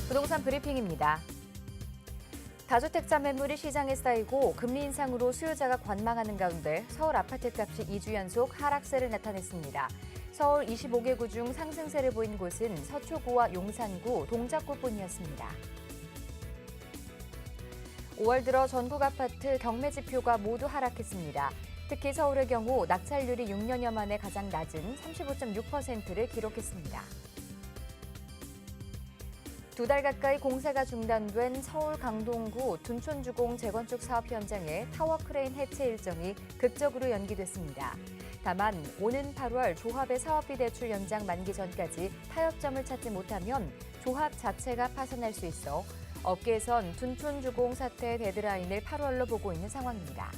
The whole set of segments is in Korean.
부동산 브리핑입니다. 다주택자 매물이 시장에 쌓이고 금리 인상으로 수요자가 관망하는 가운데 서울 아파트값이 2주 연속 하락세를 나타냈습니다. 서울 25개구 중 상승세를 보인 곳은 서초구와 용산구, 동작구뿐이었습니다. 5월 들어 전국 아파트 경매 지표가 모두 하락했습니다. 특히 서울의 경우 낙찰률이 6년여 만에 가장 낮은 35.6%를 기록했습니다. 2달 가까이 공사가 중단된 서울 강동구 둔촌주공 재건축 사업 현장의 타워 크레인 해체 일정이 극적으로 연기됐습니다. 다만 오는 8월 조합의 사업비 대출 연장 만기 전까지 타협점을 찾지 못하면 조합 자체가 파산할 수 있어 업계에선 둔촌주공 사태 데드라인을 8월로 보고 있는 상황입니다.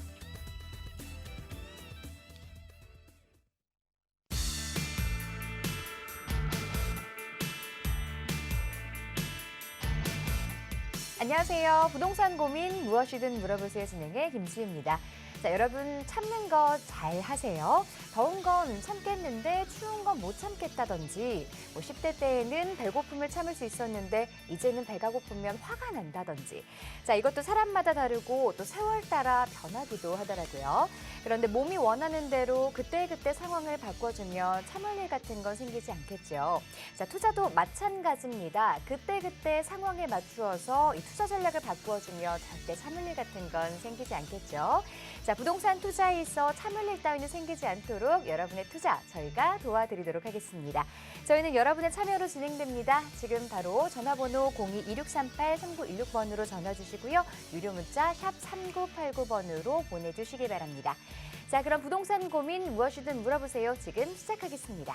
안녕하세요. 부동산 고민 무엇이든 물어보세요 진행의 김수희입니다. 자, 여러분 참는 거 잘 하세요. 더운 건 참겠는데 추운 건 못 참겠다든지 10대 때에는 배고픔을 참을 수 있었는데 이제는 배가 고프면 화가 난다든지 자, 이것도 사람마다 다르고 또 세월 따라 변하기도 하더라고요. 그런데 몸이 원하는 대로 그때그때 상황을 바꿔주면 참을 일 같은 건 생기지 않겠죠. 자, 투자도 마찬가지입니다. 그때그때 상황에 맞추어서 이 투자 전략을 바꾸어주면 절대 참을 일 같은 건 생기지 않겠죠. 자, 부동산 투자에 있어 참을 일 따위는 생기지 않도록 여러분의 투자 저희가 도와드리도록 하겠습니다. 저희는 여러분의 참여로 진행됩니다. 지금 바로 전화번호 02-2638-3916번으로 전화 주시고요. 유료 문자 샵 3989번으로 보내주시기 바랍니다. 자, 그럼 부동산 고민 무엇이든 물어보세요. 지금 시작하겠습니다.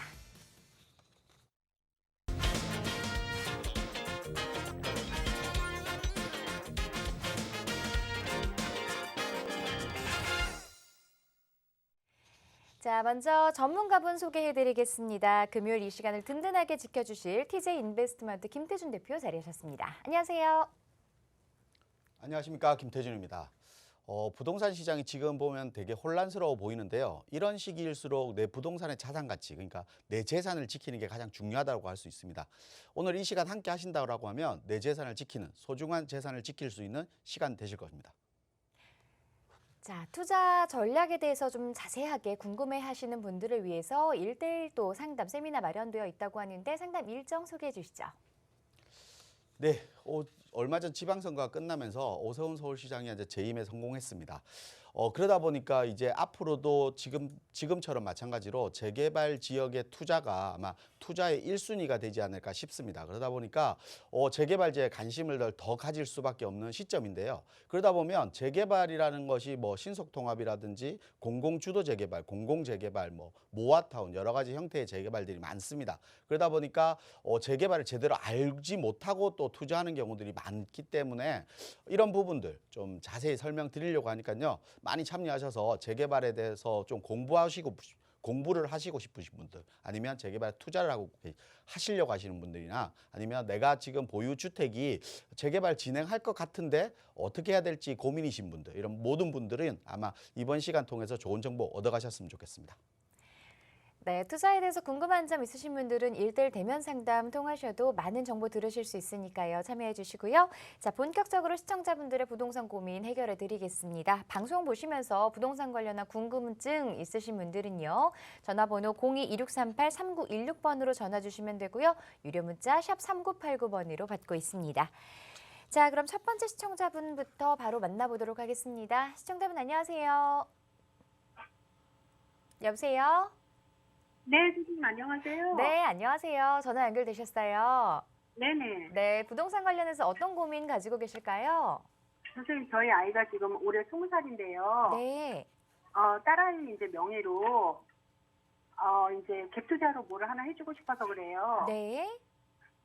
자, 먼저 전문가분 소개해드리겠습니다. 금요일 이 시간을 든든하게 지켜주실 TJ 인베스트먼트 김태준 대표 자리하셨습니다. 안녕하세요. 안녕하십니까, 김태준입니다. 부동산 시장이 지금 보면 되게 혼란스러워 보이는데요. 이런 시기일수록 내 부동산의 자산 가치, 그러니까 내 재산을 지키는 게 가장 중요하다고 할 수 있습니다. 오늘 이 시간 함께 하신다고 하면 내 재산을 지키는, 소중한 재산을 지킬 수 있는 시간 되실 겁니다. 자, 투자 전략에 대해서 좀 자세하게 궁금해하시는 분들을 위해서 1대1 또 상담 세미나 마련되어 있다고 하는데 상담 일정 소개해 주시죠. 네, 얼마 전 지방선거가 끝나면서 오세훈 서울시장이 이제 재임에 성공했습니다. 그러다 보니까 이제 앞으로도 지금처럼 마찬가지로 재개발 지역의 투자가 아마 투자의 1순위가 되지 않을까 싶습니다. 그러다 보니까 재개발지에 관심을 더 가질 수밖에 없는 시점인데요. 그러다 보면 재개발이라는 것이 뭐 신속통합이라든지 공공주도 재개발, 공공재개발, 뭐 모아타운 여러 가지 형태의 재개발들이 많습니다. 그러다 보니까 재개발을 제대로 알지 못하고 또 투자하는 경우들이 많기 때문에 이런 부분들 좀 자세히 설명드리려고 하니까요. 많이 참여하셔서 재개발에 대해서 좀 공부를 하시고 싶으신 분들 아니면 재개발 투자를 하시려고 하시는 분들이나 아니면 내가 지금 보유 주택이 재개발 진행할 것 같은데 어떻게 해야 될지 고민이신 분들 이런 모든 분들은 아마 이번 시간 통해서 좋은 정보 얻어가셨으면 좋겠습니다. 네, 투자에 대해서 궁금한 점 있으신 분들은 1대1 대면 상담 통하셔도 많은 정보 들으실 수 있으니까요. 참여해 주시고요. 자, 본격적으로 시청자분들의 부동산 고민 해결해 드리겠습니다. 방송 보시면서 부동산 관련한 궁금증 있으신 분들은요. 전화번호 02-2638-3916번으로 전화 주시면 되고요. 유료 문자 샵 3989번으로 받고 있습니다. 자, 그럼 첫 번째 시청자분부터 바로 만나보도록 하겠습니다. 시청자분 안녕하세요. 여보세요? 네, 선생님 안녕하세요. 네, 안녕하세요. 전화 연결되셨어요. 네네. 네, 부동산 관련해서 어떤 고민 가지고 계실까요? 선생님, 저희 아이가 지금 올해 20살인데요. 네, 딸아이 이제 명의로, 이제 갭 투자로 뭐를 하나 해주고 싶어서 그래요. 네,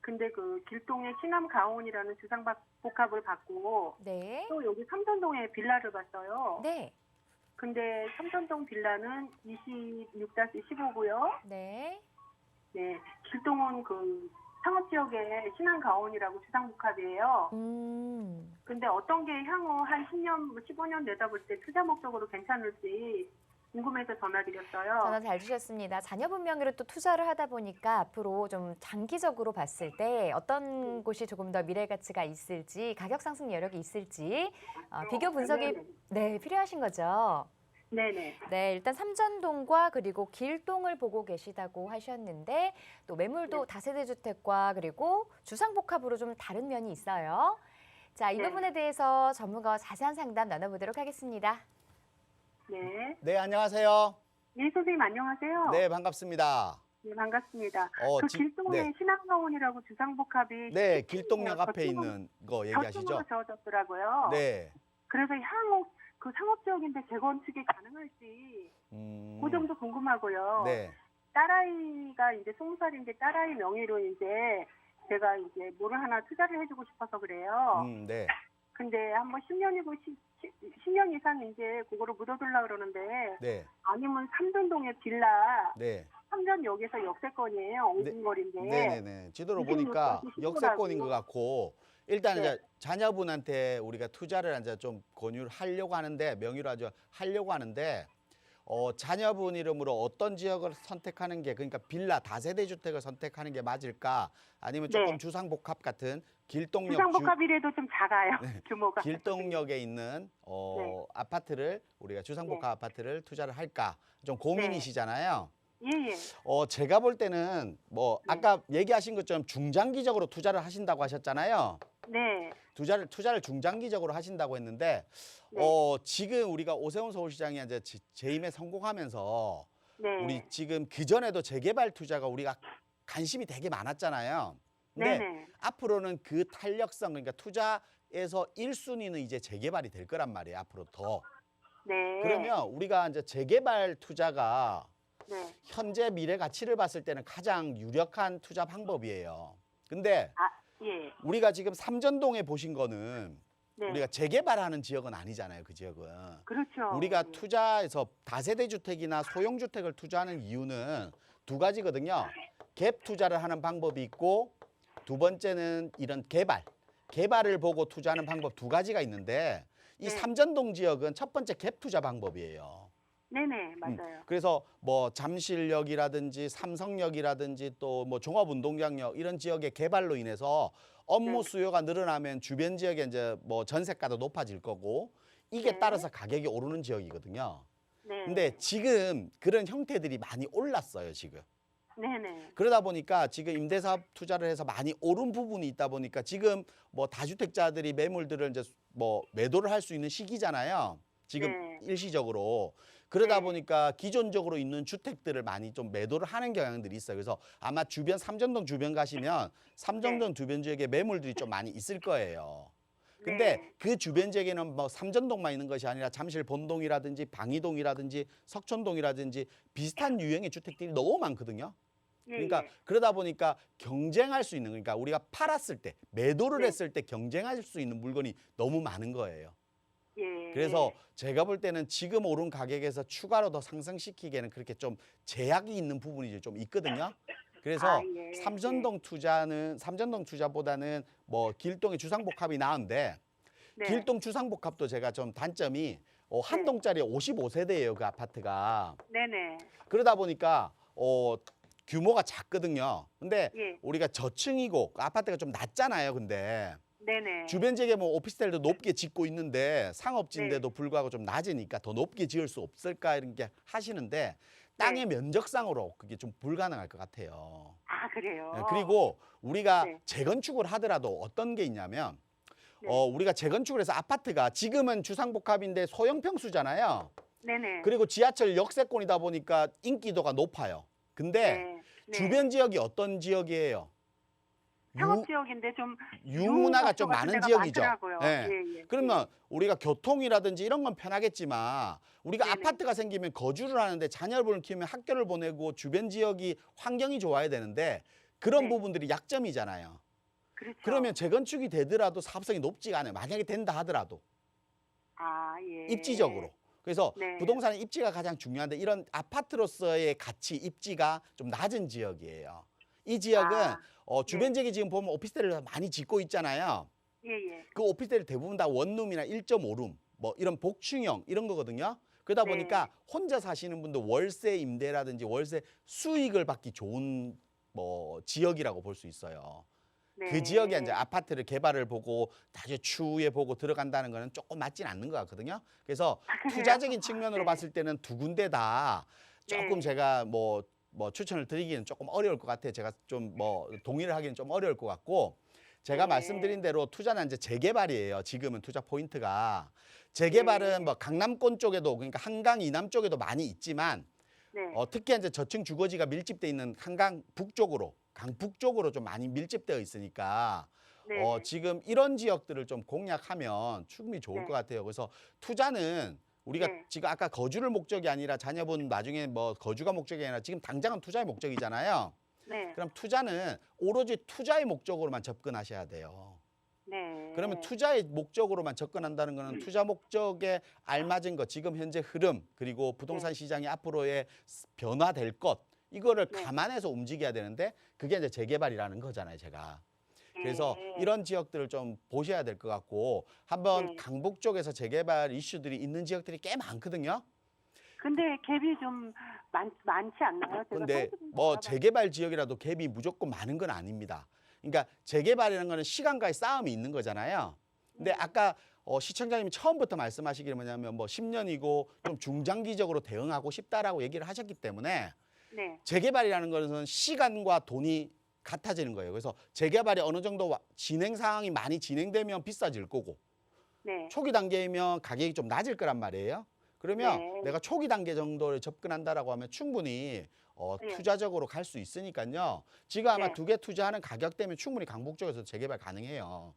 근데 그 길동에 신암 가온이라는 주상복합을 받고, 네, 또 여기 삼선동에 빌라를 봤어요. 네, 근데 삼선동 빌라는 26-15고요. 네, 네, 길동은 그 상업지역에 신암 가온이라고 주상복합이에요. 근데 어떤 게 향후 한 10년, 15년 내다볼 때 투자 목적으로 괜찮을지 궁금해서 전화드렸어요. 전화 잘 주셨습니다. 자녀분 명의로 또 투자를 하다 보니까 앞으로 좀 장기적으로 봤을 때 어떤 곳이 조금 더 미래 가치가 있을지, 가격 상승 여력이 있을지 비교 분석이 네, 필요하신 거죠. 네네. 네, 일단 삼전동과 그리고 길동을 보고 계시다고 하셨는데 또 매물도 다세대 주택과 그리고 주상복합으로 좀 다른 면이 있어요. 자, 이 네. 부분에 대해서 전문가와 자세한 상담 나눠보도록 하겠습니다. 네. 네, 안녕하세요. 예, 선생님 안녕하세요. 네, 반갑습니다. 네, 반갑습니다. 어, 그 지- 길동에 네. 신한가온이라고 주상복합이 네, 길동역 앞에 저축으로- 있는 거 얘기하시죠? 저축으로 지어졌더라고요. 네. 그래서 향후 그 상업지역인데 재건축이 가능할지 그 점도 궁금하고요. 네. 딸아이가 이제 20살인데 딸아이 명의로 이제 제가 이제 뭐를 하나 투자를 해주고 싶어서 그래요. 네. 근데 한번 10년이고 10년 이상 이제 그거를 묻어두려고 그러는데 네. 아니면 삼전동의 빌라 네. 삼전역에서 역세권이에요. 5분 거리인데. 네네네. 지도로 26 보니까 번지 역세권인 신고라고. 것 같고 일단 네. 이제 자녀분한테 우리가 투자를 이제 좀 권유를 하려고 하는데 명의로 아주 하려고 하는데 자녀분 이름으로 어떤 지역을 선택하는 게 그러니까 빌라 다세대 주택을 선택하는 게 맞을까 아니면 조금 네. 주상복합 같은 길동역 주상복합이라도 좀 작아요. 네. 규모가. 길동역에 있는 네. 아파트를 우리가 주상복합 아파트를 투자를 할까 좀 고민이시잖아요. 예예. 제가 볼 때는 뭐 네. 아까 얘기하신 것처럼 중장기적으로 투자를 하신다고 하셨잖아요. 네. 투자를 중장기적으로 하신다고 했는데 네. 지금 우리가 오세훈 서울시장이 이제 재임에 성공하면서 네. 우리 지금 그전에도 재개발 투자가 우리가 관심이 되게 많았잖아요. 근데 네네. 앞으로는 그 탄력성 그러니까 투자에서 1순위는 이제 재개발이 될 거란 말이에요. 앞으로 더. 네. 그러면 우리가 이제 재개발 투자가 네. 현재 미래 가치를 봤을 때는 가장 유력한 투자 방법이에요. 근데 예. 우리가 지금 삼전동에 보신 거는 네. 우리가 재개발하는 지역은 아니잖아요. 그 지역은. 그렇죠. 우리가 예. 투자해서 다세대 주택이나 소형 주택을 투자하는 이유는 두 가지거든요. 갭 투자를 하는 방법이 있고 두 번째는 이런 개발을 보고 투자하는 방법 두 가지가 있는데 이 네. 삼전동 지역은 첫 번째 갭 투자 방법이에요. 네네. 맞아요. 그래서 뭐 잠실역이라든지 삼성역이라든지 또 뭐 종합운동장역 이런 지역의 개발로 인해서 업무 네. 수요가 늘어나면 주변 지역에 이제 뭐 전세가도 높아질 거고 이게 네. 따라서 가격이 오르는 지역이거든요. 네. 근데 지금 그런 형태들이 많이 올랐어요, 지금. 네네. 그러다 보니까 지금 임대사업 투자를 해서 많이 오른 부분이 있다 보니까 지금 뭐 다주택자들이 매물들을 이제 뭐 매도를 할 수 있는 시기잖아요. 지금 네. 일시적으로. 그러다 네. 보니까 기존적으로 있는 주택들을 많이 좀 매도를 하는 경향들이 있어요. 그래서 아마 주변 삼전동 주변 가시면 삼전동 주변 지역에 매물들이 좀 많이 있을 거예요. 근데 네. 그 주변 지역에는 뭐 삼전동만 있는 것이 아니라 잠실 본동이라든지 방이동이라든지 석촌동이라든지 비슷한 유형의 주택들이 너무 많거든요. 예, 그러니까 예. 그러다 보니까 경쟁할 수 있는 그러니까 우리가 팔았을 때 매도를 네. 했을 때 경쟁할 수 있는 물건이 너무 많은 거예요. 예. 그래서 제가 볼 때는 지금 오른 가격에서 추가로 더 상승시키기에는 그렇게 좀 제약이 있는 부분이 좀 있거든요. 그래서 예. 삼전동 투자보다는 뭐 길동의 주상복합이 나은데 네. 길동 주상복합도 제가 좀 단점이 한 네. 동짜리 55세대예요, 그 아파트가. 네네. 그러다 보니까 규모가 작거든요. 근데 예. 우리가 저층이고 아파트가 좀 낮잖아요. 근데 네네. 주변 지역에 뭐 오피스텔도 높게 짓고 있는데 상업지인데도 네. 불구하고 좀 낮으니까 더 높게 지을 수 없을까 이런 게 하시는데 땅의 면적상으로 그게 좀 불가능할 것 같아요. 아, 그래요. 그리고 우리가 네. 재건축을 하더라도 어떤 게 있냐면 네. 우리가 재건축을 해서 아파트가 지금은 주상복합인데 소형 평수잖아요. 네네. 그리고 지하철 역세권이다 보니까 인기도가 높아요. 근데 네. 네. 주변 지역이 어떤 지역이에요? 상업 지역인데 좀 유문화가 좀 같은 많은 데가 지역이죠. 많더라고요. 네. 예, 예. 그러면 우리가 교통이라든지 이런 건 편하겠지만 우리가 네네. 아파트가 생기면 거주를 하는데 자녀분을 키우면 학교를 보내고 주변 지역이 환경이 좋아야 되는데 그런 네. 부분들이 약점이잖아요. 그렇죠. 그러면 재건축이 되더라도 사업성이 높지가 않아요. 만약에 된다 하더라도 아, 예. 입지적으로. 그래서 네. 부동산의 입지가 가장 중요한데 이런 아파트로서의 가치 입지가 좀 낮은 지역이에요. 이 지역은 주변 지역에 지금 보면 오피스텔을 많이 짓고 있잖아요. 예, 예. 그 오피스텔 대부분 다 원룸이나 1.5룸 뭐 이런 복층형 이런 거거든요. 그러다 네. 보니까 혼자 사시는 분도 월세 임대라든지 월세 수익을 받기 좋은 뭐 지역이라고 볼 수 있어요. 네. 그 지역에 이제 아파트를 개발을 보고 아주 추후에 보고 들어간다는 거는 조금 맞진 않는 것 같거든요. 그래서 투자적인 측면으로 네. 봤을 때는 두 군데 다 조금 네. 제가 뭐 추천을 드리기는 조금 어려울 것 같아요. 제가 좀 뭐 동의를 하기는 좀 어려울 것 같고 제가 네. 말씀드린 대로 투자는 이제 재개발이에요. 지금은 투자 포인트가 재개발은 네. 뭐 강남권 쪽에도 그러니까 한강 이남 쪽에도 많이 있지만 네. 특히 이제 저층 주거지가 밀집돼 있는 한강 북쪽으로 강북쪽으로 좀 많이 밀집되어 있으니까 네. 지금 이런 지역들을 좀 공략하면 충분히 좋을 네. 것 같아요. 그래서 투자는 우리가 네. 지금 아까 거주를 목적이 아니라 자녀분 나중에 뭐 거주가 목적이 아니라 지금 당장은 투자의 목적이잖아요. 네. 그럼 투자는 오로지 투자의 목적으로만 접근하셔야 돼요. 네. 그러면 투자의 목적으로만 접근한다는 거는 투자 목적에 알맞은 것, 지금 현재 흐름, 그리고 부동산 시장이 앞으로의 변화될 것, 이거를 네. 감안해서 움직여야 되는데 그게 이제 재개발이라는 거잖아요, 제가. 그래서 네. 이런 지역들을 좀 보셔야 될 것 같고 한번 네. 강북 쪽에서 재개발 이슈들이 있는 지역들이 꽤 많거든요. 근데 갭이 좀 많지 않나요? 제가 근데 서울도 뭐 알아봤- 재개발 지역이라도 갭이 무조건 많은 건 아닙니다. 그러니까 재개발이라는 거는 시간과의 싸움이 있는 거잖아요. 근데 아까 시청자님이 처음부터 말씀하시기를 뭐냐면 뭐 10년이고 좀 중장기적으로 대응하고 싶다라고 얘기를 하셨기 때문에 네. 재개발이라는 것은 시간과 돈이 같아지는 거예요. 그래서 재개발이 어느 정도 진행 상황이 많이 진행되면 비싸질 거고 네. 초기 단계이면 가격이 좀 낮을 거란 말이에요. 그러면 네. 내가 초기 단계 정도를 접근한다라고 하면 충분히 네. 투자적으로 갈 수 있으니까요. 지금 아마 네. 두 개 투자하는 가격대면 충분히 강북 쪽에서 재개발 가능해요.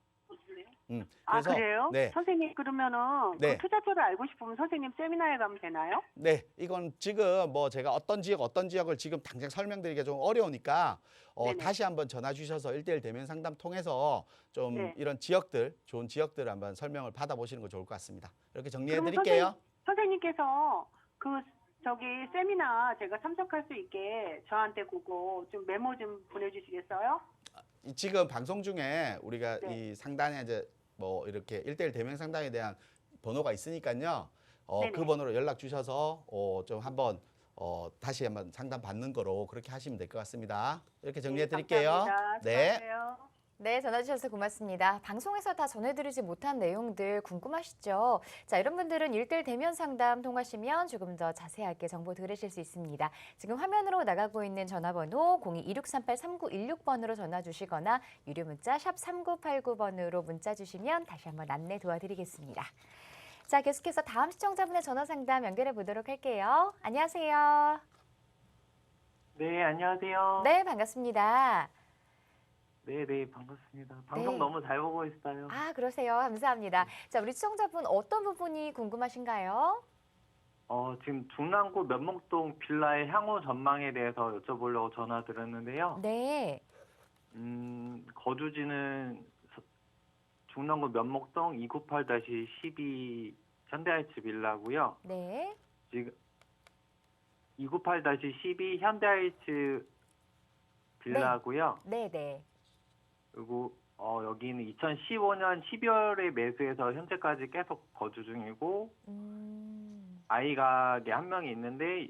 아, 그래서 그래요? 네. 선생님, 그러면은 네. 그 투자처를 알고 싶으면 선생님 세미나에 가면 되나요? 네, 이건 지금 뭐 제가 어떤 지역을 지금 당장 설명드리기가 좀 어려우니까 네네. 다시 한번 전화 주셔서 1대1 대면 상담 통해서 좀 네. 이런 지역들, 좋은 지역들 한번 설명을 받아보시는 거 좋을 것 같습니다. 이렇게 정리해 그러면 드릴게요. 선생님께서 그 저기 세미나 제가 참석할 수 있게 저한테 그거 좀 메모 좀 보내주시겠어요? 지금 방송 중에 우리가 네. 이 상단에 이제 뭐 이렇게 1대1 대면 상담에 대한 번호가 있으니까요. 네네. 그 번호로 연락 주셔서 좀 한번 다시 한번 상담 받는 거로 그렇게 하시면 될 것 같습니다. 이렇게 정리해 드릴게요. 감사합니다. 네. 수고하세요. 네, 전화 주셔서 고맙습니다. 방송에서 다 전해드리지 못한 내용들 궁금하시죠? 자, 이런 분들은 1대1 대면 상담 통하시면 조금 더 자세하게 정보 들으실 수 있습니다. 지금 화면으로 나가고 있는 전화번호 02-2638-3916번으로 전화 주시거나 유료 문자 샵 3989번으로 문자 주시면 다시 한번 안내 도와드리겠습니다. 자, 계속해서 다음 시청자분의 전화 상담 연결해 보도록 할게요. 안녕하세요. 네, 안녕하세요. 네, 반갑습니다. 네, 네, 반갑습니다. 방송 네. 너무 잘 보고 있어요. 아, 그러세요. 감사합니다. 자, 우리 시청자분 어떤 부분이 궁금하신가요? 지금 중랑구 면목동 빌라의 향후 전망에 대해서 여쭤보려고 전화 드렸는데요. 네. 거주지는 중랑구 면목동 298-12 현대하이츠 빌라고요. 네. 지금 298-12 현대하이츠 빌라고요. 네, 네. 그리고 여기는 2015년 12월에 매수해서 현재까지 계속 거주 중이고 아이가 한 명이 있는데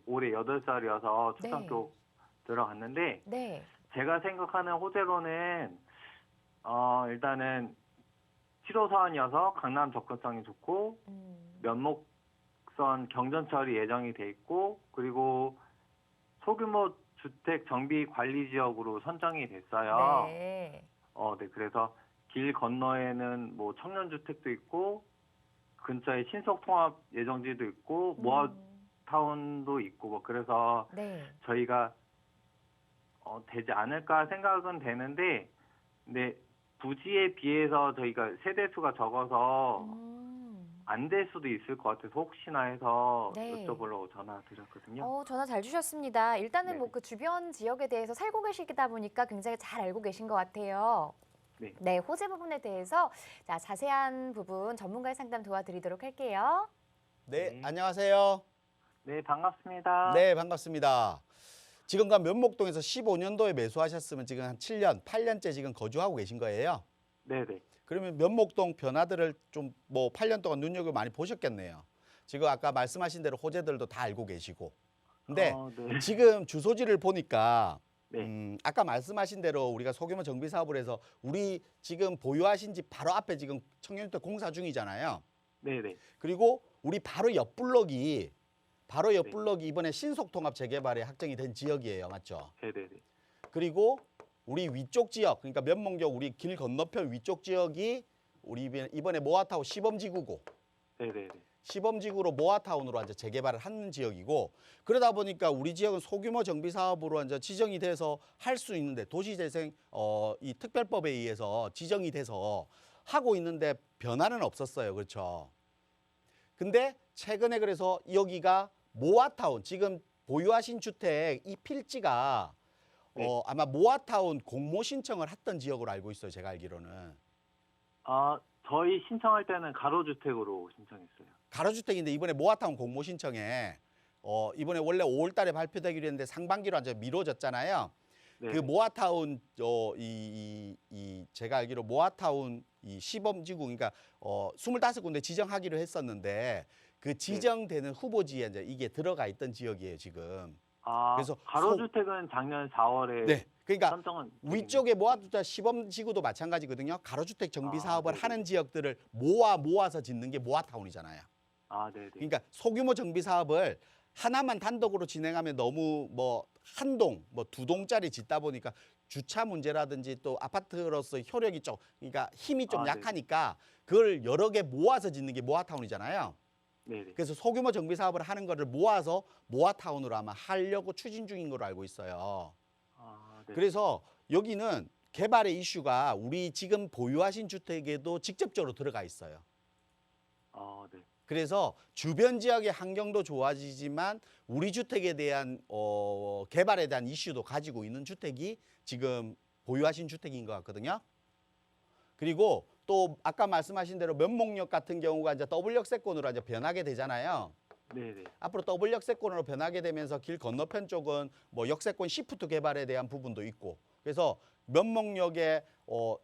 올해 8살이어서 초등학교 들어갔는데 네. 제가 생각하는 호재로는 일단은 7호선이어서 강남 접근성이 좋고 면목선 경전철이 예정이 돼 있고 그리고 소규모 주택 정비 관리 지역으로 선정이 됐어요. 네. 네, 그래서 길 건너에는 뭐 청년주택도 있고 근처에 신속통합 예정지도 있고 모아타운도 있고 뭐 그래서 네. 저희가 되지 않을까 생각은 되는데 근데 부지에 비해서 저희가 세대수가 적어서 안 될 수도 있을 것 같아서 혹시나 해서 네. 여쭤보려고 전화 드렸거든요. 전화 잘 주셨습니다. 일단은 네. 뭐 그 주변 지역에 대해서 살고 계시다 보니까 굉장히 잘 알고 계신 것 같아요. 네. 네, 호재 부분에 대해서 자, 자세한 부분 전문가의 상담 도와드리도록 할게요. 네, 네. 안녕하세요. 네, 반갑습니다. 네, 반갑습니다. 지금과 면목동에서 15년도에 매수하셨으면 지금 한 7년, 8년째 지금 거주하고 계신 거예요. 네, 네. 그러면 면목동 변화들을 좀 뭐 8년 동안 눈여겨 많이 보셨겠네요. 지금 아까 말씀하신 대로 호재들도 다 알고 계시고. 근데 네. 지금 주소지를 보니까 네. 아까 말씀하신 대로 우리가 소규모 정비 사업을 해서 우리 지금 보유하신 집 바로 앞에 지금 청년주택 공사 중이잖아요. 네네. 그리고 우리 바로 옆 블럭이 이번에 신속통합 재개발에 확정이 된 지역이에요. 맞죠? 네네네. 그리고 우리 위쪽 지역, 그러니까 면목역 우리 길 건너편 위쪽 지역이 우리 이번에 모아타운 시범지구고, 네네네. 시범지구로 모아타운으로 이제 재개발을 하는 지역이고, 그러다 보니까 우리 지역은 소규모 정비 사업으로 이제 지정이 돼서 할 수 있는데 도시재생 이 특별법에 의해서 지정이 돼서 하고 있는데 변화는 없었어요. 그렇죠? 근데 최근에 그래서 여기가 모아타운, 지금 보유하신 주택 이 필지가 네. 아마 모아타운 공모 신청을 했던 지역으로 알고 있어요. 제가 알기로는. 저희 신청할 때는 가로주택으로 신청했어요. 가로주택인데 이번에 모아타운 공모 신청에 이번에 원래 5월 달에 발표되기로 했는데 상반기로 이제 미뤄졌잖아요. 네. 그 모아타운 제가 알기로 모아타운 이 시범지구 그러니까 25군데 지정하기로 했었는데 그 지정되는 후보지에 이제 이게 들어가 있던 지역이에요, 지금. 그래서 가로주택은 작년 4월에 네. 그러니까 선정은 위쪽에 모아두자 시범지구도 마찬가지거든요. 가로주택 정비 사업을 네네. 하는 지역들을 모아서 짓는 게 모아타운이잖아요. 네네. 그러니까 소규모 정비 사업을 하나만 단독으로 진행하면 너무 뭐 한 동, 뭐 두 동짜리 짓다 보니까 주차 문제라든지 또 아파트로서 효력이 좀 그러니까 힘이 좀 네네. 약하니까 그걸 여러 개 모아서 짓는 게 모아타운이잖아요. 네네. 그래서 소규모 정비 사업을 하는 거를 모아서 모아타운으로 아마 하려고 추진 중인 걸로 알고 있어요. 네. 그래서 여기는 개발의 이슈가 우리 지금 보유하신 주택에도 직접적으로 들어가 있어요. 네. 그래서 주변 지역의 환경도 좋아지지만 우리 주택에 대한 개발에 대한 이슈도 가지고 있는 주택이 지금 보유하신 주택인 것 같거든요. 그리고 또 아까 말씀하신 대로 면목역 같은 경우가 이제 더블 역세권으로 이제 변하게 되잖아요. 네네. 앞으로 더블 역세권으로 변하게 되면서 길 건너편 쪽은 뭐 역세권 시프트 개발에 대한 부분도 있고 그래서 면목역의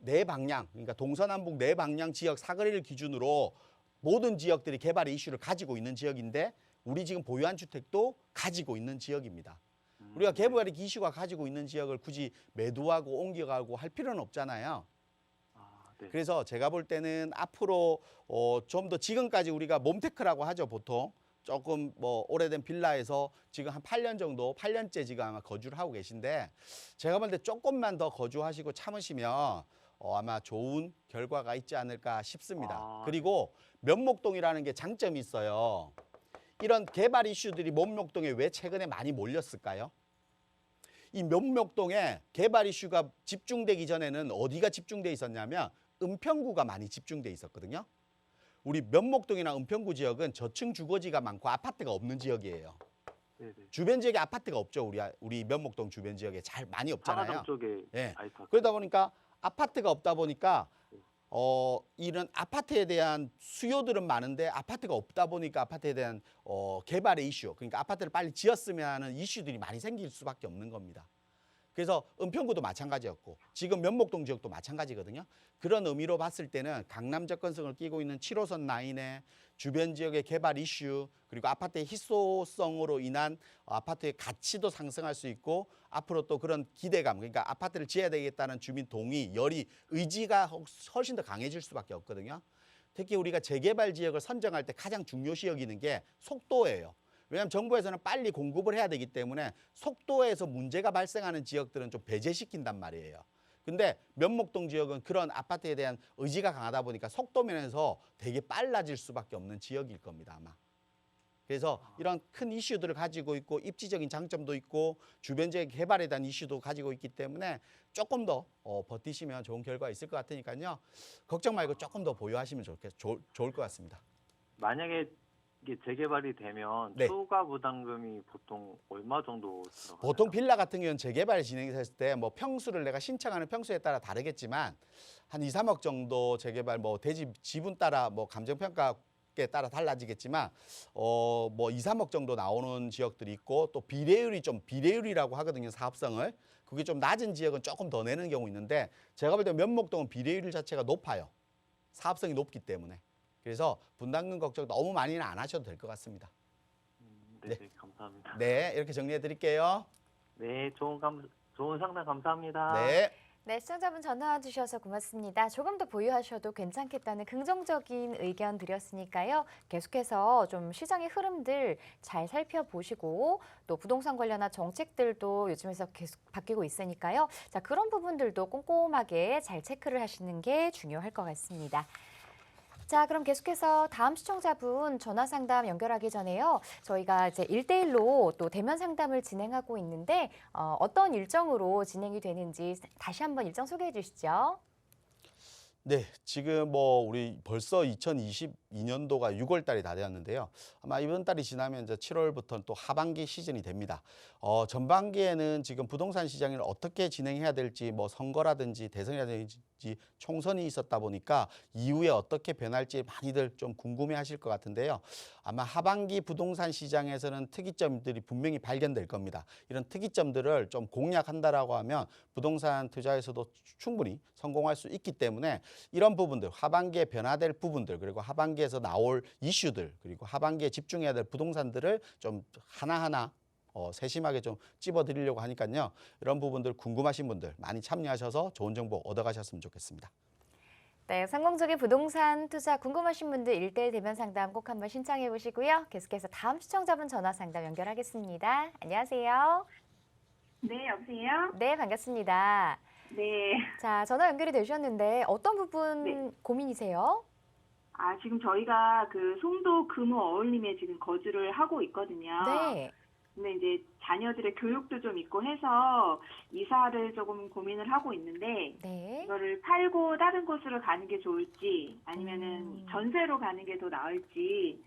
네 방향 그러니까 동서남북 네 방향 지역 사거리를 기준으로 모든 지역들이 개발의 이슈를 가지고 있는 지역인데 우리 지금 보유한 주택도 가지고 있는 지역입니다. 우리가 개발의 이슈가 가지고 있는 지역을 굳이 매도하고 옮겨가고 할 필요는 없잖아요. 네. 그래서 제가 볼 때는 앞으로 좀 더 지금까지 우리가 몬테크라고 하죠 보통 조금 뭐 오래된 빌라에서 지금 한 8년 정도 8년째 지금 아마 거주를 하고 계신데 제가 볼 때 조금만 더 거주하시고 참으시면 아마 좋은 결과가 있지 않을까 싶습니다. 그리고 면목동이라는 게 장점이 있어요. 이런 개발 이슈들이 면목동에 왜 최근에 많이 몰렸을까요? 이 면목동에 개발 이슈가 집중되기 전에는 어디가 집중돼 있었냐면 은평구가 많이 집중돼 있었거든요. 우리 면목동이나 은평구 지역은 저층 주거지가 많고 아파트가 없는 지역이에요. 네네. 주변 지역에 아파트가 없죠. 우리 면목동 주변 지역에 잘 많이 없잖아요. 상하동 쪽에 예. 아이파크. 그러다 보니까 아파트가 없다 보니까 이런 아파트에 대한 수요들은 많은데 아파트가 없다 보니까 아파트에 대한 개발의 이슈 그러니까 아파트를 빨리 지었으면 하는 이슈들이 많이 생길 수밖에 없는 겁니다. 그래서 은평구도 마찬가지였고 지금 면목동 지역도 마찬가지거든요. 그런 의미로 봤을 때는 강남 접근성을 끼고 있는 7호선 라인의 주변 지역의 개발 이슈 그리고 아파트의 희소성으로 인한 아파트의 가치도 상승할 수 있고 앞으로 또 그런 기대감 그러니까 아파트를 지어야 되겠다는 주민 동의, 열의, 의지가 훨씬 더 강해질 수밖에 없거든요. 특히 우리가 재개발 지역을 선정할 때 가장 중요시 여기는 게 속도예요. 왜냐하면 정부에서는 빨리 공급을 해야 되기 때문에 속도에서 문제가 발생하는 지역들은 좀 배제시킨단 말이에요. 근데 면목동 지역은 그런 아파트에 대한 의지가 강하다 보니까 속도 면에서 되게 빨라질 수밖에 없는 지역일 겁니다, 아마. 그래서 이런 큰 이슈들을 가지고 있고 입지적인 장점도 있고 주변 지역 개발에 대한 이슈도 가지고 있기 때문에 조금 더 버티시면 좋은 결과가 있을 것 같으니까요. 걱정 말고 조금 더 보유하시면 좋을 것 같습니다. 만약에 이게 재개발이 되면 네. 추가 부담금이 보통 얼마 정도 들어가나요? 보통 빌라 같은 경우는 재개발이 진행됐을 때 뭐 평수를 내가 신청하는 평수에 따라 다르겠지만 한 2, 3억 정도 재개발 뭐 대지 지분 따라 뭐 감정평가에 따라 달라지겠지만 뭐 2, 3억 정도 나오는 지역들이 있고 또 비례율이라고 하거든요. 사업성을. 그게 좀 낮은 지역은 조금 더 내는 경우 있는데 제가 볼 때 면목동은 비례율 자체가 높아요. 사업성이 높기 때문에. 그래서 분담금 걱정 너무 많이는 안 하셔도 될 것 같습니다. 네, 감사합니다. 네, 이렇게 정리해 드릴게요. 네, 좋은 상담 감사합니다. 네. 네, 시청자분 전화 주셔서 고맙습니다. 조금 더 보유하셔도 괜찮겠다는 긍정적인 의견 드렸으니까요. 계속해서 좀 시장의 흐름들 잘 살펴보시고 또 부동산 관련한 정책들도 요즘에서 계속 바뀌고 있으니까요. 자, 그런 부분들도 꼼꼼하게 잘 체크를 하시는 게 중요할 것 같습니다. 자, 그럼 계속해서 다음 시청자분 전화 상담 연결하기 전에요. 저희가 이제 1대1로 또 대면 상담을 진행하고 있는데 어떤 일정으로 진행이 되는지 다시 한번 일정 소개해 주시죠. 네, 지금 뭐 우리 벌써 2022년도가 6월 달이 다 되었는데요. 아마 이번 달이 지나면 이제 7월부터는 또 하반기 시즌이 됩니다. 전반기에는 지금 부동산 시장을 어떻게 진행해야 될지 뭐 선거라든지 대선이라든지 총선이 있었다 보니까 이후에 어떻게 변할지 많이들 좀 궁금해 하실 것 같은데요. 아마 하반기 부동산 시장에서는 특이점들이 분명히 발견될 겁니다. 이런 특이점들을 좀 공략한다라고 하면 부동산 투자에서도 충분히 성공할 수 있기 때문에 이런 부분들, 하반기에 변화될 부분들, 그리고 하반기에서 나올 이슈들, 그리고 하반기에 집중해야 될 부동산들을 좀 하나하나 세심하게 좀 찝어드리려고 하니까요. 이런 부분들 궁금하신 분들 많이 참여하셔서 좋은 정보 얻어가셨으면 좋겠습니다. 네, 성공적인 부동산 투자 궁금하신 분들 1대1 대면 상담 꼭 한번 신청해 보시고요. 계속해서 다음 시청자분 전화 상담 연결하겠습니다. 안녕하세요. 네, 여보세요? 네, 반갑습니다. 네. 자, 전화 연결이 되셨는데 어떤 부분 네. 고민이세요? 지금 저희가 그 송도 금호 어울림에 지금 거주를 하고 있거든요. 네. 근데 이제 자녀들의 교육도 좀 있고 해서 이사를 조금 고민을 하고 있는데 네. 이거를 팔고 다른 곳으로 가는 게 좋을지 아니면은 전세로 가는 게 더 나을지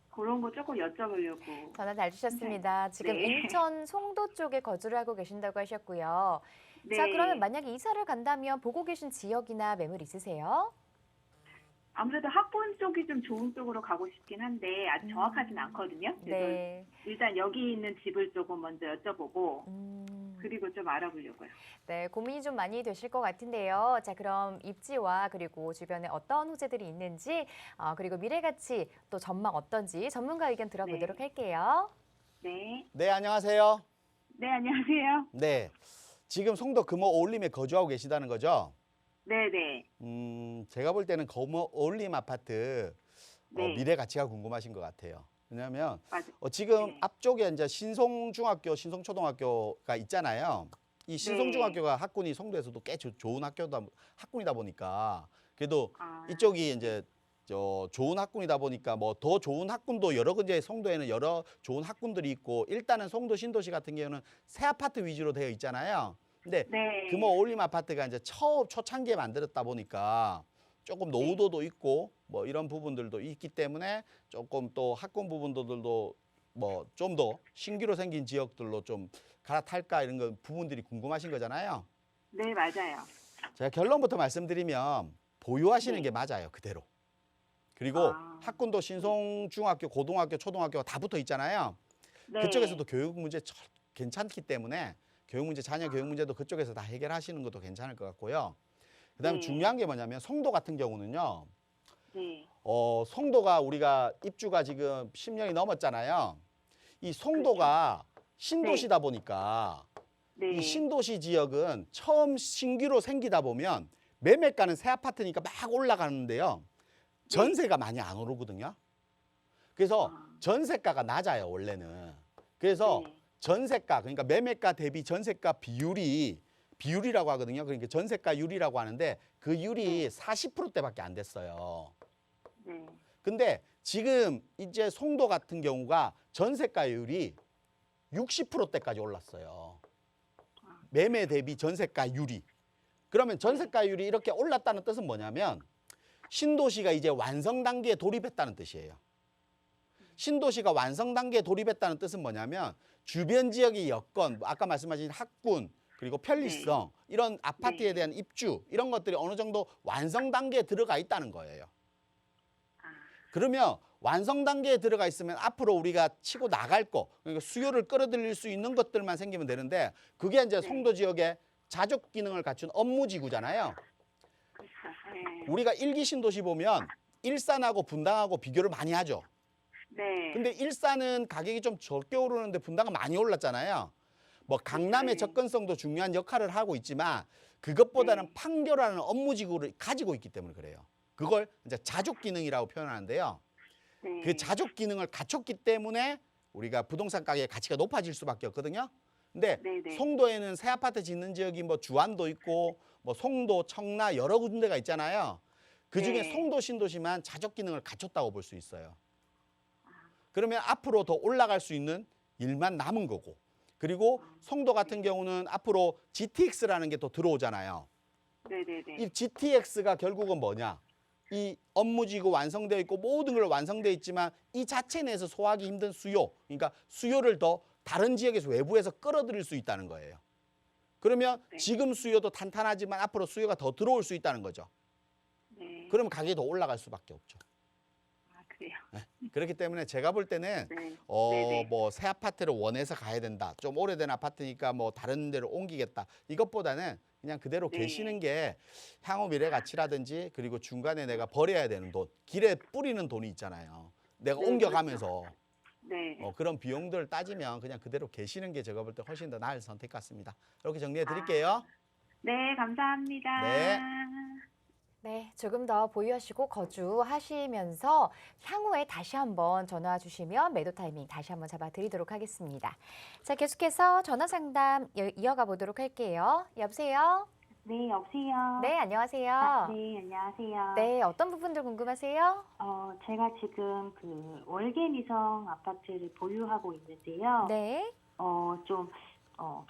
그런 거 조금 여쭤보려고. 전화 잘 주셨습니다. 지금 네. 인천 송도 쪽에 거주를 하고 계신다고 하셨고요. 네. 자, 그러면 만약에 이사를 간다면 보고 계신 지역이나 매물 있으세요? 아무래도 학군 쪽이 좀 좋은 쪽으로 가고 싶긴 한데 아직 정확하진 않거든요. 그래서 네. 일단 여기 있는 집을 조금 먼저 여쭤보고 그리고 좀 알아보려고요. 네, 고민이 좀 많이 되실 것 같은데요. 자, 그럼 입지와 그리고 주변에 어떤 호재들이 있는지, 그리고 미래 가치 또 전망 어떤지 전문가 의견 들어보도록 네. 할게요. 네. 네, 안녕하세요. 네, 안녕하세요. 네, 지금 송도 금호 어울림에 거주하고 계시다는 거죠? 네네. 제가 볼 때는 금호 어울림 아파트 네. 미래 가치가 궁금하신 것 같아요. 왜냐하면 맞아. 지금 네. 앞쪽에 이제 신송중학교, 신송초등학교가 있잖아요. 이 신송중학교가 학군이 송도에서도 꽤 좋은 학군이다 보니까 그래도 이쪽이 이제 좋은 학군이다 보니까 뭐 더 좋은 학군도 여러 군데 송도에는 여러 좋은 학군들이 있고 일단은 송도 신도시 같은 경우는 새 아파트 위주로 되어 있잖아요. 근데 네. 금호 어울림 아파트가 이제 초창기에 만들었다 보니까 조금 노후도도 있고 뭐 이런 부분들도 있기 때문에 조금 또 학군 부분들도 뭐 좀 더 신규로 생긴 지역들로 좀 갈아탈까 이런 거 부분들이 궁금하신 거잖아요. 네, 맞아요. 제가 결론부터 말씀드리면 보유하시는 네. 게 맞아요, 그대로. 그리고 아. 학군도 신송중학교, 고등학교, 초등학교가 다 붙어 있잖아요. 네. 그쪽에서도 교육 문제 괜찮기 때문에 교육 문제, 자녀 교육 문제도 그쪽에서 다 해결하시는 것도 괜찮을 것 같고요. 그다음에 네. 중요한 게 뭐냐면 송도 같은 경우는요. 네. 송도가 우리가 입주가 지금 10년이 넘었잖아요. 이 송도가 신도시다 보니까 네. 이 신도시 지역은 처음 신규로 생기다 보면 매매가는 새 아파트니까 막 올라가는데요. 전세가 많이 안 오르거든요. 그래서 전세가가 낮아요, 원래는. 그래서 네. 전세가, 그러니까 매매가 대비 전세가 비율이라고 하거든요. 그러니까 전세가율이라고 하는데 그 율이 40%대밖에 안 됐어요. 네. 근데 지금 이제 송도 같은 경우가 전세가율이 60%대까지 올랐어요. 매매 대비 전세가율이. 그러면 전세가율이 이렇게 올랐다는 뜻은 뭐냐면 신도시가 이제 완성 단계에 돌입했다는 뜻이에요. 신도시가 완성 단계에 돌입했다는 뜻은 뭐냐면 주변 지역의 여건, 아까 말씀하신 학군, 그리고 편리성, 이런 아파트에 대한 입주, 이런 것들이 어느 정도 완성 단계에 들어가 있다는 거예요. 그러면 완성 단계에 들어가 있으면 앞으로 우리가 치고 나갈 거, 그러니까 수요를 끌어들일 수 있는 것들만 생기면 되는데 그게 이제 송도 지역의 자족 기능을 갖춘 업무지구잖아요. 그렇죠. 네. 우리가 1기 신도시 보면 일산하고 분당하고 비교를 많이 하죠. 네. 근데 일산은 가격이 좀 적게 오르는데 분당은 많이 올랐잖아요. 뭐 강남의 네. 접근성도 중요한 역할을 하고 있지만 그것보다는 네. 판결하는 업무지구를 가지고 있기 때문에 그래요. 그걸 이제 자족 기능이라고 표현하는데요. 네. 그 자족 기능을 갖췄기 때문에 우리가 부동산 가격의 가치가 높아질 수밖에 없거든요. 근데 네네. 송도에는 새 아파트 짓는 지역이 뭐 주안도 있고 뭐 송도, 청라 여러 군데가 있잖아요. 그중에 네. 송도 신도시만 자족 기능을 갖췄다고 볼 수 있어요. 그러면 앞으로 더 올라갈 수 있는 일만 남은 거고. 그리고 송도 같은 경우는 앞으로 GTX라는 게 또 들어오잖아요. 네네네. 이 GTX가 결국은 뭐냐? 이 업무지구 완성되어 있고 모든 걸 완성되어 있지만 이 자체 내에서 소화하기 힘든 수요, 그러니까 수요를 더 다른 지역에서 외부에서 끌어들일 수 있다는 거예요. 그러면 네. 지금 수요도 탄탄하지만 앞으로 수요가 더 들어올 수 있다는 거죠. 네. 그러면 가격이 더 올라갈 수밖에 없죠. 아, 그래요. 그렇기 때문에 제가 볼 때는 네. 네네. 뭐 새 아파트를 원해서 가야 된다. 좀 오래된 아파트니까 뭐 다른 데로 옮기겠다. 이것보다는 그냥 그대로 네. 계시는 게 향후 미래 가치라든지 그리고 중간에 내가 버려야 되는 돈, 길에 뿌리는 돈이 있잖아요. 내가 네, 옮겨가면서 네. 그런 비용들을 따지면 그냥 그대로 계시는 게 제가 볼 때 훨씬 더 나을 선택 같습니다. 이렇게 정리해 드릴게요. 네, 감사합니다. 네. 네, 조금 더 보유하시고 거주하시면서 향후에 다시 한번 전화 주시면 매도 타이밍 다시 한번 잡아드리도록 하겠습니다. 자, 계속해서 전화 상담 이어가 보도록 할게요. 여보세요? 네, 여보세요. 네, 안녕하세요. 네, 안녕하세요. 네, 어떤 부분들 궁금하세요? 제가 지금 그 월계미성 아파트를 보유하고 있는데요. 네. 좀,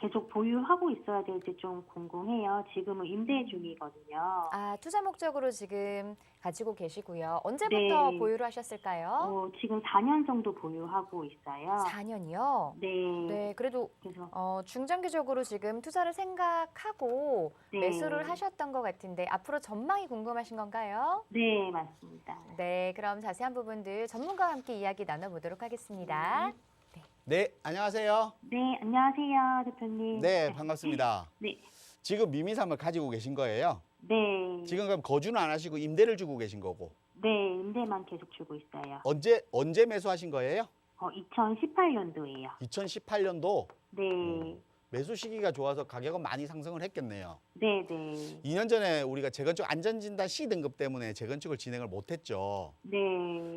계속 보유하고 있어야 될지 좀 궁금해요. 지금은 임대 중이거든요. 아, 투자 목적으로 지금 가지고 계시고요. 언제부터 네. 보유를 하셨을까요? 지금 4년 정도 보유하고 있어요. 4년이요? 네. 네, 그래도 그래서, 중장기적으로 지금 투자를 생각하고 네. 매수를 하셨던 것 같은데 앞으로 전망이 궁금하신 건가요? 네, 맞습니다. 네, 그럼 자세한 부분들 전문가와 함께 이야기 나눠보도록 하겠습니다. 네, 안녕하세요. 네, 안녕하세요, 대표님. 네, 반갑습니다. 네. 지금 미미삼을 가지고 계신 거예요? 네. 지금 그럼 거주는 안 하시고 임대를 주고 계신 거고. 네, 임대만 계속 주고 있어요. 언제 매수하신 거예요? 2018년도예요. 2018년도 네. 매수 시기가 좋아서 가격은 많이 상승을 했겠네요. 네, 네. 2년 전에 우리가 재건축 안전진단 C등급 때문에 재건축을 진행을 못했죠. 네.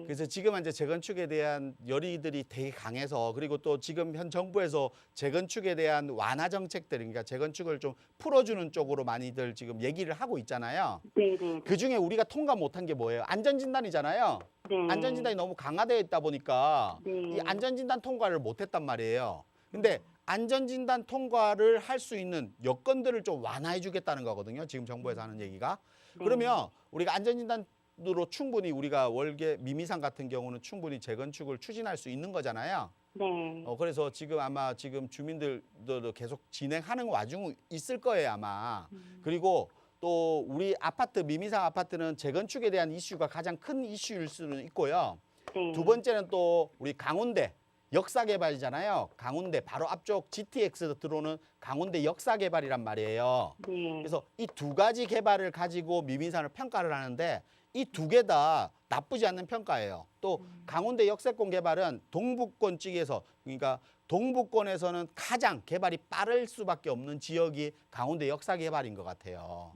그래서 지금 이제 재건축에 대한 열의들이 되게 강해서 그리고 또 지금 현 정부에서 재건축에 대한 완화 정책들, 그러니까 재건축을 좀 풀어주는 쪽으로 많이들 지금 얘기를 하고 있잖아요. 네, 네. 그 중에 우리가 통과 못한 게 뭐예요? 안전진단이잖아요. 네. 안전진단이 너무 강화되어 있다 보니까 네. 이 안전진단 통과를 못했단 말이에요. 근데 안전진단 통과를 할 수 있는 여건들을 좀 완화해 주겠다는 거거든요. 지금 정부에서 하는 얘기가. 네. 그러면 우리가 안전진단으로 충분히 우리가 월계 미미상 같은 경우는 충분히 재건축을 추진할 수 있는 거잖아요. 네. 그래서 지금 아마 지금 주민들도 계속 진행하는 와중 있을 거예요, 아마. 그리고 또 우리 아파트, 미미상 아파트는 재건축에 대한 이슈가 가장 큰 이슈일 수는 있고요. 네. 두 번째는 또 우리 강원대 역사 개발이잖아요. 강원대 바로 앞쪽 GTX 들어오는 강원대 역사 개발이란 말이에요. 네. 그래서 이 두 가지 개발을 가지고 미민산을 평가를 하는데 이 두 개 다 나쁘지 않는 평가예요. 또 강원대 역세권 개발은 동북권 쪽에서 그러니까 동북권에서는 가장 개발이 빠를 수밖에 없는 지역이 강원대 역사 개발인 것 같아요.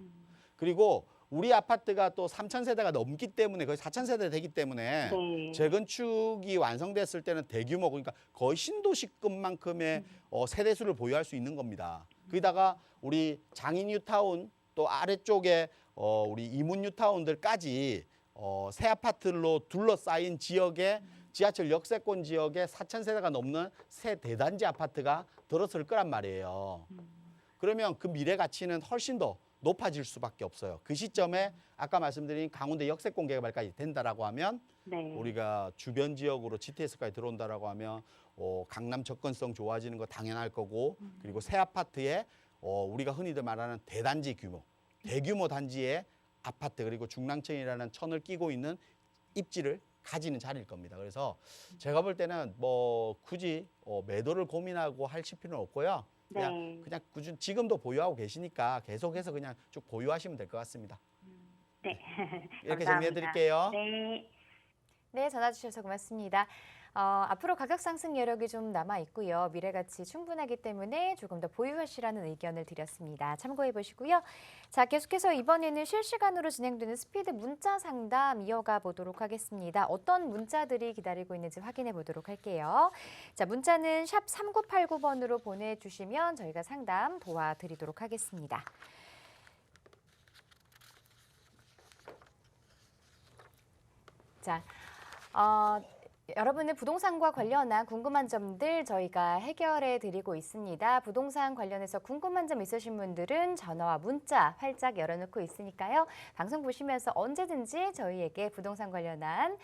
그리고 우리 아파트가 또 3,000세대가 넘기 때문에 거의 4,000세대 되기 때문에 네. 재건축이 완성됐을 때는 대규모 그러니까 거의 신도시급만큼의 세대수를 보유할 수 있는 겁니다. 거기다가 우리 장인 뉴타운 또 아래쪽에 우리 이문 뉴타운들까지 새 아파트로 둘러싸인 지역에 지하철 역세권 지역에 4,000세대가 넘는 새 대단지 아파트가 들어설 거란 말이에요. 그러면 그 미래 가치는 훨씬 더 높아질 수밖에 없어요. 그 시점에 아까 말씀드린 강원대 역세권 개발까지 된다라고 하면 네. 우리가 주변 지역으로 GTS까지 들어온다라고 하면 강남 접근성 좋아지는 거 당연할 거고 그리고 새 아파트에 우리가 흔히들 말하는 대단지 규모, 대규모 단지의 아파트 그리고 중랑천이라는 천을 끼고 있는 입지를 가지는 자리일 겁니다. 그래서 제가 볼 때는 뭐 굳이 매도를 고민하고 하실 필요는 없고요. 그냥 꾸준히 지금도 보유하고 계시니까 계속해서 그냥 쭉 보유하시면 될 것 같습니다. 네. 이렇게 감사합니다. 정리해 드릴게요. 네. 네, 전화 주셔서 고맙습니다. 앞으로 가격 상승 여력이 좀 남아 있고요. 미래 가치 충분하기 때문에 조금 더 보유하시라는 의견을 드렸습니다. 참고해 보시고요. 자, 계속해서 이번에는 실시간으로 진행되는 스피드 문자 상담 이어가 보도록 하겠습니다. 어떤 문자들이 기다리고 있는지 확인해 보도록 할게요. 자, 문자는 샵 3989번으로 보내주시면 저희가 상담 도와드리도록 하겠습니다. 자, 여러분의 부동산과 관련한 궁금한 점들 저희가 해결해 드리고 있습니다. 부동산 관련해서 궁금한 점 있으신 분들은 전화와 문자 활짝 열어놓고 있으니까요. 방송 보시면서 언제든지 저희에게 부동산 관련한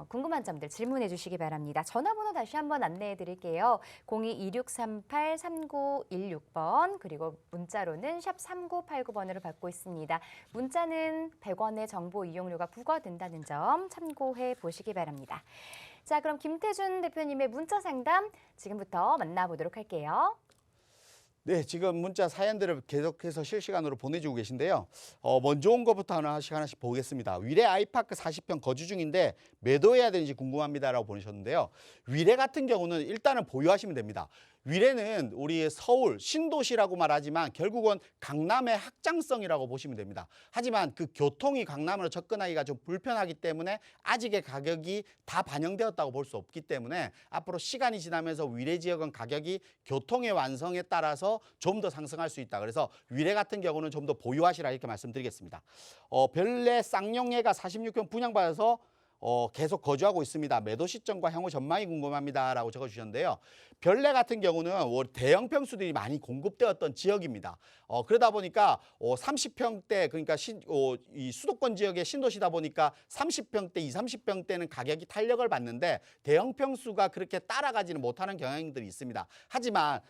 궁금한 점들 질문해 주시기 바랍니다. 전화번호 다시 한번 안내해 드릴게요. 02-2638-3916번 그리고 문자로는 샵 3989번으로 받고 있습니다. 문자는 100원의 정보 이용료가 부과된다는 점 참고해 보시기 바랍니다. 자, 그럼 김태준 대표님의 문자 상담 지금부터 만나보도록 할게요. 네, 지금 문자 사연들을 계속해서 실시간으로 보내주고 계신데요. 먼저 온 것부터 하나씩 보겠습니다. 위례 아이파크 40평 거주 중인데 매도해야 되는지 궁금합니다라고 보내셨는데요. 위례 같은 경우는 일단은 보유하시면 됩니다. 위례는 우리 서울 신도시라고 말하지만 결국은 강남의 확장성이라고 보시면 됩니다. 하지만 그 교통이 강남으로 접근하기가 좀 불편하기 때문에 아직의 가격이 다 반영되었다고 볼 수 없기 때문에 앞으로 시간이 지나면서 위례 지역은 가격이 교통의 완성에 따라서 좀 더 상승할 수 있다. 그래서 위례 같은 경우는 좀 더 보유하시라 이렇게 말씀드리겠습니다. 별내 쌍용예가 46평 분양받아서 계속 거주하고 있습니다. 매도 시점과 향후 전망이 궁금합니다라고 적어주셨는데요. 별내 같은 경우는 대형 평수들이 많이 공급되었던 지역입니다. 그러다 보니까 30평대 그러니까 이 수도권 지역의 신도시다 보니까 30평대, 30평대는 가격이 탄력을 받는데 대형 평수가 그렇게 따라가지는 못하는 경향들이 있습니다. 하지만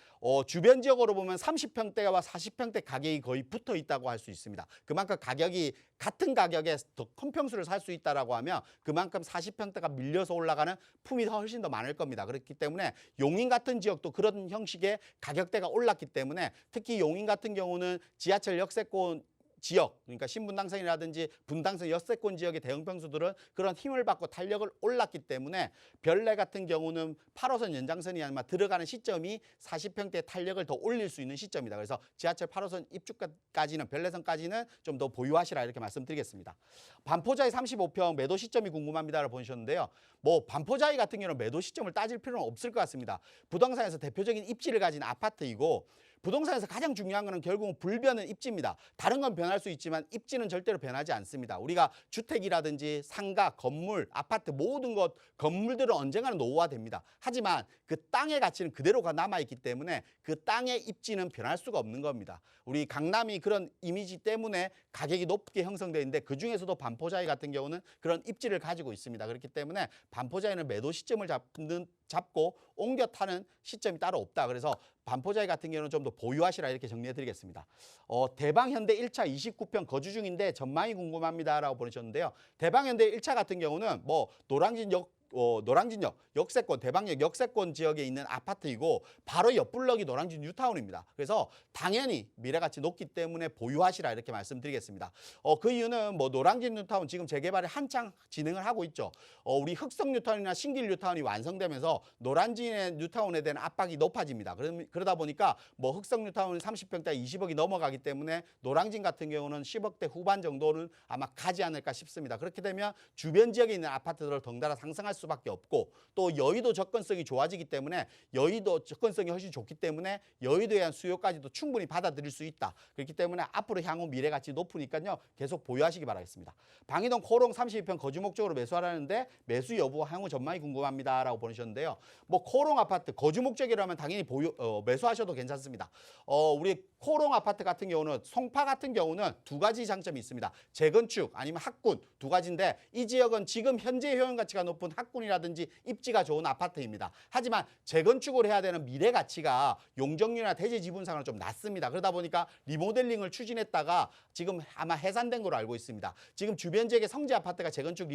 주변 지역으로 보면 30평대와 40평대 가격이 거의 붙어 있다고 할 수 있습니다. 그만큼 가격이 같은 가격에 더 큰 평수를 살 수 있다라고 하면 그만큼 40평대가 밀려서 올라가는 품이 훨씬 더 많을 겁니다. 그렇기 때문에 용인 같은 지역도 그런 형식의 가격대가 올랐기 때문에 특히 용인 같은 경우는 지하철 역세권 지역, 그러니까 신분당선이라든지 분당선 역세권 지역의 대형 평수들은 그런 힘을 받고 탄력을 올랐기 때문에 별내 같은 경우는 8호선 연장선이 아마 들어가는 시점이 40평대 탄력을 더 올릴 수 있는 시점이다. 그래서 지하철 8호선 입주까지는 별내선까지는 좀 더 보유하시라 이렇게 말씀드리겠습니다. 반포자이 35평 매도 시점이 궁금합니다라고 보내셨는데요. 반포자이 같은 경우는 매도 시점을 따질 필요는 없을 것 같습니다. 부동산에서 대표적인 입지를 가진 아파트이고 부동산에서 가장 중요한 것은 결국은 불변은 입지입니다. 다른 건 변할 수 있지만 입지는 절대로 변하지 않습니다. 우리가 주택이라든지 상가, 건물, 아파트 모든 것 건물들은 언젠가는 노후화됩니다. 하지만 그 땅의 가치는 그대로 남아있기 때문에 그 땅의 입지는 변할 수가 없는 겁니다. 우리 강남이 그런 이미지 때문에 가격이 높게 형성되어 있는데 그중에서도 반포자이 같은 경우는 그런 입지를 가지고 있습니다. 그렇기 때문에 반포자이는 매도 시점을 잡고 옮겨 타는 시점이 따로 없다. 그래서 반포자이 같은 경우는 좀 더 보유하시라 이렇게 정리해 드리겠습니다. 대방현대 1차 29평 거주 중인데 전망이 궁금합니다라고 보내셨는데요. 대방현대 1차 같은 경우는 노량진역 역세권 대방역 역세권 지역에 있는 아파트이고 바로 옆블럭이 노량진 뉴타운입니다. 그래서 당연히 미래가치 높기 때문에 보유하시라 이렇게 말씀드리겠습니다. 그 이유는 노량진 뉴타운 지금 재개발을 한창 진행을 하고 있죠. 우리 흑성 뉴타운이나 신길 뉴타운이 완성되면서 노량진의 뉴타운에 대한 압박이 높아집니다. 그러다 보니까 흑성 뉴타운이 30평대 20억이 넘어가기 때문에 노량진 같은 경우는 10억대 후반 정도는 아마 가지 않을까 싶습니다. 그렇게 되면 주변 지역에 있는 아파트들을 덩달아 상승할 수밖에 없고 또 여의도 접근성이 좋아지기 때문에 여의도 접근성이 훨씬 좋기 때문에 여의도에 대한 수요까지도 충분히 받아들일 수 있다. 그렇기 때문에 앞으로 향후 미래가치 높으니까요. 계속 보유하시기 바라겠습니다. 방이동 코롱 32평 거주 목적으로 매수하라는데 매수 여부 향후 전망이 궁금합니다라고 보내셨는데요. 코롱 아파트 거주 목적이라면 당연히 매수하셔도 괜찮습니다. 우리 코롱 아파트 같은 경우는 송파 같은 경우는 두 가지 장점이 있습니다. 재건축 아니면 학군 두 가지인데 이 지역은 지금 현재 효용 가치가 높은 학군이라든지 입지가 좋은 아파트입니다. 하지만 재건축을 해야 되는 미래 가치가 용적률이나 대지 지분상으로 좀 낮습니다. 그러다 보니까 리모델링을 추진했다가 지금 아마 해산된 걸로 알고 있습니다. 지금 주변 지역의 성지 아파트가 재건축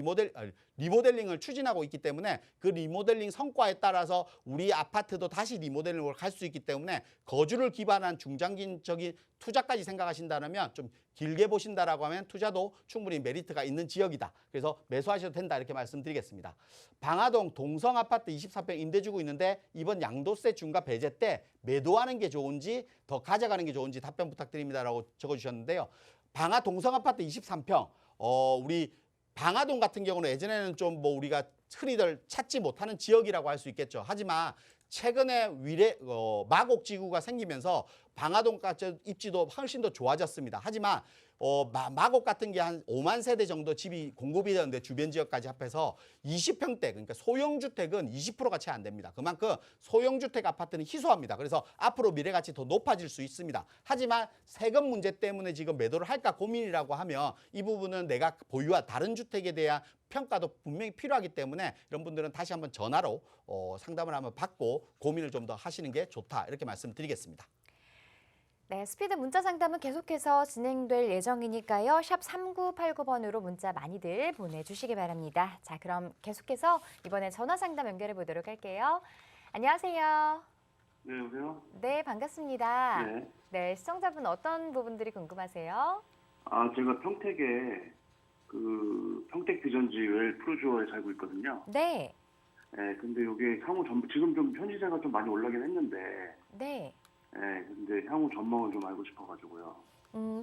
리모델링을 추진하고 있기 때문에 그 리모델링 성과에 따라서 우리 아파트도 다시 리모델링을 할 수 있기 때문에 거주를 기반한 중장기 안정적인 투자까지 생각하신다면 좀 길게 보신다라고 하면 투자도 충분히 메리트가 있는 지역이다. 그래서 매수하셔도 된다 이렇게 말씀드리겠습니다. 방화동 동성 아파트 24평 임대 주고 있는데 이번 양도세 중과 배제 때 매도하는 게 좋은지 더 가져가는 게 좋은지 답변 부탁드립니다라고 적어주셨는데요. 방화 동성 아파트 23평 우리 방화동 같은 경우는 예전에는 좀 뭐 우리가 흔히들 찾지 못하는 지역이라고 할 수 있겠죠. 하지만 최근에 마곡 지구가 생기면서 방화동까지 입지도 훨씬 더 좋아졌습니다. 하지만 마곡 같은 게 한 5만 세대 정도 집이 공급이 되는데 주변 지역까지 합해서 20평대 그러니까 소형주택은 20%가 채 안 됩니다. 그만큼 소형주택 아파트는 희소합니다. 그래서 앞으로 미래가치 더 높아질 수 있습니다. 하지만 세금 문제 때문에 지금 매도를 할까 고민이라고 하면 이 부분은 내가 보유한 다른 주택에 대한 평가도 분명히 필요하기 때문에 이런 분들은 다시 한번 전화로 상담을 한번 받고 고민을 좀 더 하시는 게 좋다 이렇게 말씀드리겠습니다. 네, 스피드 문자 상담은 계속해서 진행될 예정이니까요. 샵 3989번으로 문자 많이들 보내주시기 바랍니다. 자, 그럼 계속해서 이번에 전화 상담 연결해 보도록 할게요. 안녕하세요. 네, 여보세요? 네, 반갑습니다. 네. 네, 시청자분 어떤 부분들이 궁금하세요? 제가 평택에 평택 비전지 웰 프루주어에 살고 있거든요. 네, 네, 근데 여기 지금 좀 현지세가 좀 많이 올라긴 했는데, 네. 네, 근데 향후 전망을 좀 알고 싶어가지고요.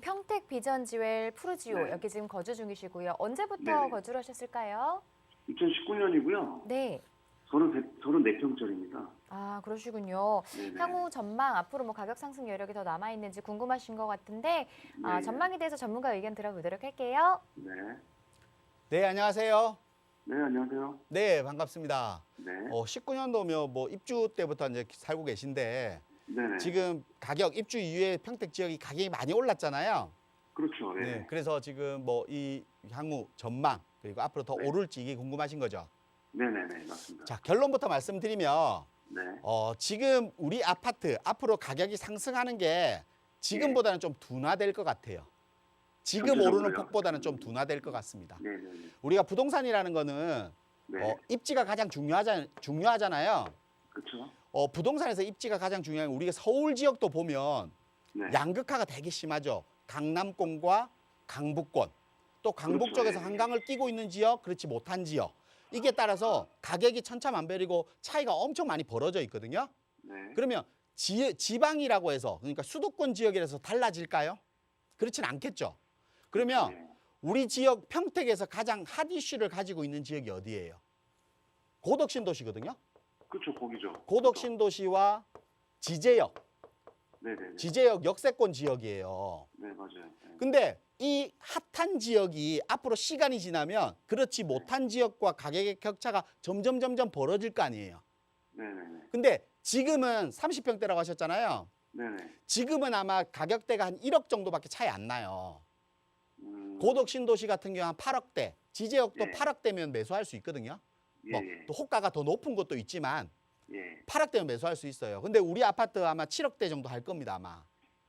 평택 비전지웰 푸르지오 네. 여기 지금 거주 중이시고요. 언제부터 네네. 거주를 하셨을까요? 2019년이고요. 네. 34평짜리입니다. 아, 그러시군요. 네네. 향후 전망, 앞으로 뭐 가격 상승 여력이 더 남아있는지 궁금하신 것 같은데 네. 전망에 대해서 전문가 의견 들어보도록 할게요. 네. 네, 안녕하세요. 네, 안녕하세요. 네, 반갑습니다. 네. 19년도면 뭐 입주 때부터 이제 살고 계신데 네네. 지금 가격 입주 이후에 평택 지역이 가격이 많이 올랐잖아요. 그렇죠. 네. 네, 그래서 지금 뭐 이 향후 전망 그리고 앞으로 더 네. 오를지 이게 궁금하신 거죠. 네네네, 맞습니다. 자, 결론부터 말씀드리면 네. 지금 우리 아파트 앞으로 가격이 상승하는 게 지금보다는 좀 둔화될 것 같아요. 지금 오르는 전체적으로요? 폭보다는 좀 둔화될 것 같습니다. 네네네. 우리가 부동산이라는 거는 네. 입지가 가장 중요하잖아요. 그렇죠. 부동산에서 입지가 가장 중요한 게 우리가 서울 지역도 보면 네. 양극화가 되게 심하죠. 강남권과 강북권. 또 강북 그렇죠. 쪽에서 예. 한강을 끼고 있는 지역, 그렇지 못한 지역. 이게 따라서 가격이 천차만별이고 차이가 엄청 많이 벌어져 있거든요. 네. 그러면 지방이라고 해서 그러니까 수도권 지역이라서 달라질까요? 그렇진 않겠죠. 그러면 네. 우리 지역 평택에서 가장 핫 이슈를 가지고 있는 지역이 어디예요? 고덕신도시거든요. 그렇죠, 거기죠. 고덕신도시와 지제역, 네네네. 지제역 역세권 지역이에요. 네, 맞아요. 네. 근데 이 핫한 지역이 앞으로 시간이 지나면 그렇지 못한 지역과 가격의 격차가 점점 벌어질 거 아니에요. 네네네. 근데 지금은 30평대라고 하셨잖아요. 네네. 지금은 아마 가격대가 한 1억 정도밖에 차이 안 나요. 음, 고덕신도시 같은 경우 한 8억대, 지제역도 예. 8억대면 매수할 수 있거든요. 예, 뭐 예. 또 호가가 더 높은 것도 있지만 예. 8억대면 매수할 수 있어요. 근데 우리 아파트 아마 7억대 정도 할 겁니다, 아마.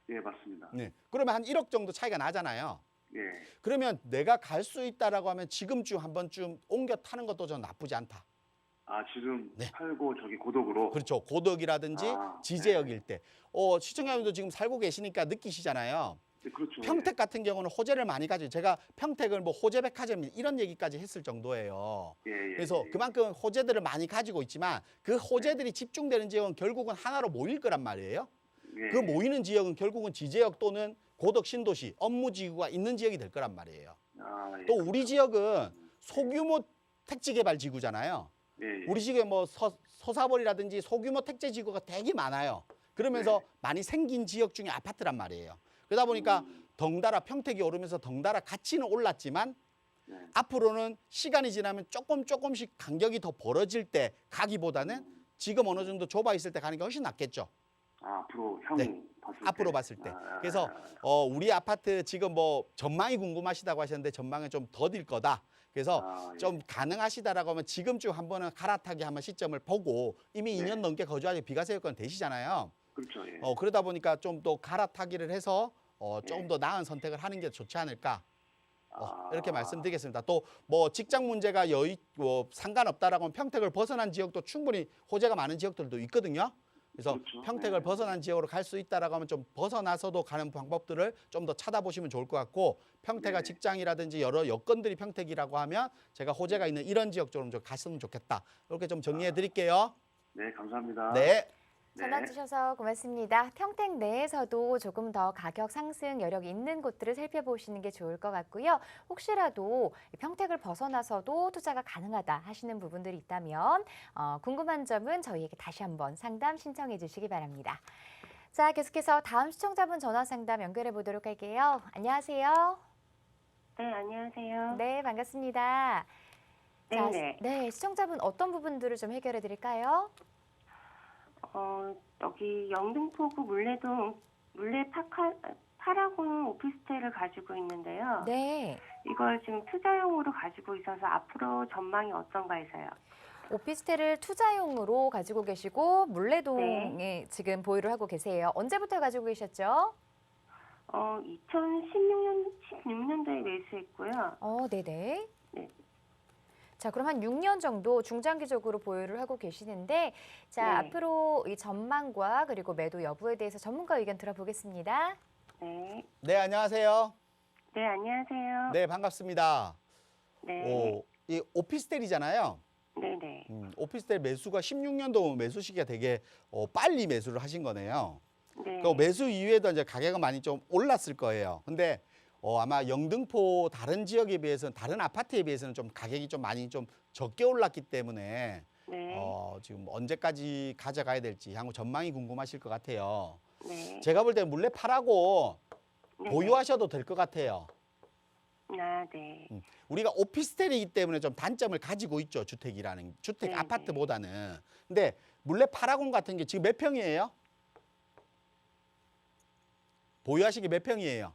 예, 맞습니다. 네. 그러면 한 1억 정도 차이가 나잖아요. 예. 그러면 내가 갈 수 있다라고 하면 지금쯤 한 번쯤 옮겨 타는 것도 전 나쁘지 않다. 지금 네. 살고 저기 고덕으로. 그렇죠. 고덕이라든지 아, 지제역일 때. 시청자분도 지금 살고 계시니까 느끼시잖아요. 네, 그렇죠. 평택 같은 경우는 호재를 많이 가지고 제가 평택을 뭐 호재백화점 이런 얘기까지 했을 정도예요. 예, 예. 그래서 예. 그만큼 호재들을 많이 가지고 있지만 그 호재들이 집중되는 지역은 결국은 하나로 모일 거란 말이에요. 예. 그 모이는 지역은 결국은 지제역 또는 고덕 신도시 업무지구가 있는 지역이 될 거란 말이에요. 예. 또 우리 지역은 소규모 택지 개발 지구잖아요. 예, 예. 우리 지역에 뭐 서사벌이라든지 소규모 택지 지구가 되게 많아요. 그러면서 네. 많이 생긴 지역 중에 아파트란 말이에요. 그러다 보니까 덩달아 평택이 오르면서 덩달아 가치는 올랐지만 네. 앞으로는 시간이 지나면 조금씩 간격이 더 벌어질 때 가기보다는 지금 어느 정도 좁아 있을 때 가는 게 훨씬 낫겠죠. 앞으로 향후 네. 봤을 때. 앞으로 봤을 때. 그래서 우리 아파트 지금 뭐 전망이 궁금하시다고 하셨는데 전망은 좀 더딜 거다. 그래서 예. 좀 가능하시다라고 하면 지금쯤 한번은 갈아타기 한번 시점을 보고 이미 네. 2년 넘게 거주하지 비과세 여건 되시잖아요. 그렇죠. 예. 그러다 보니까 좀 더 갈아타기를 해서 조금 네. 더 나은 선택을 하는 게 좋지 않을까. 이렇게 아. 말씀드리겠습니다. 또 뭐 직장 문제가 상관없다라고 하면 평택을 벗어난 지역도 충분히 호재가 많은 지역들도 있거든요. 그래서 그렇죠. 평택을 네. 벗어난 지역으로 갈 수 있다라고 하면 좀 벗어나서도 가는 방법들을 좀 더 찾아보시면 좋을 것 같고 평택가 네. 직장이라든지 여러 여건들이 평택이라고 하면 제가 호재가 있는 이런 지역 쪽으로 좀 갔으면 좋겠다. 이렇게 좀 정리해 드릴게요. 네, 감사합니다. 네. 전화 네. 주셔서 고맙습니다. 평택 내에서도 조금 더 가격 상승 여력이 있는 곳들을 살펴보시는 게 좋을 것 같고요. 혹시라도 평택을 벗어나서도 투자가 가능하다 하시는 부분들이 있다면 궁금한 점은 저희에게 다시 한번 상담 신청해 주시기 바랍니다. 자, 계속해서 다음 시청자분 전화 상담 연결해 보도록 할게요. 안녕하세요. 네, 안녕하세요. 네, 반갑습니다. 자, 네네. 네, 시청자분 어떤 부분들을 좀 해결해 드릴까요? 여기 영등포구 물레동 파라곤 오피스텔을 가지고 있는데요. 네. 이걸 지금 투자용으로 가지고 있어서 앞으로 전망이 어떤가 해서요. 오피스텔을 투자용으로 가지고 계시고 물레동에 네. 지금 보유를 하고 계세요. 언제부터 가지고 계셨죠? 16년도에 매수했고요. 네네. 네. 자, 그럼 한 6년 정도 중장기적으로 보유를 하고 계시는데, 자, 네. 앞으로 이 전망과 그리고 매도 여부에 대해서 전문가 의견 들어보겠습니다. 네. 네, 안녕하세요. 네, 안녕하세요. 네, 반갑습니다. 네. 이 오피스텔이잖아요. 네네. 오피스텔 매수가 16년도 매수 시기가 되게 빨리 매수를 하신 거네요. 네. 그 매수 이후에도 이제 가격은 많이 좀 올랐을 거예요. 근데 아마 영등포 다른 지역에 비해서는 다른 아파트에 비해서는 좀 가격이 좀 많이 좀 적게 올랐기 때문에 네. 지금 언제까지 가져가야 될지 향후 전망이 궁금하실 것 같아요. 네. 제가 볼 때 물레 팔하고 네네. 보유하셔도 될 것 같아요. 아, 네. 우리가 오피스텔이기 때문에 좀 단점을 가지고 있죠. 주택 네네. 아파트보다는. 근데 물레 파라곤 같은 게 지금 몇 평이에요? 보유하시기 몇 평이에요?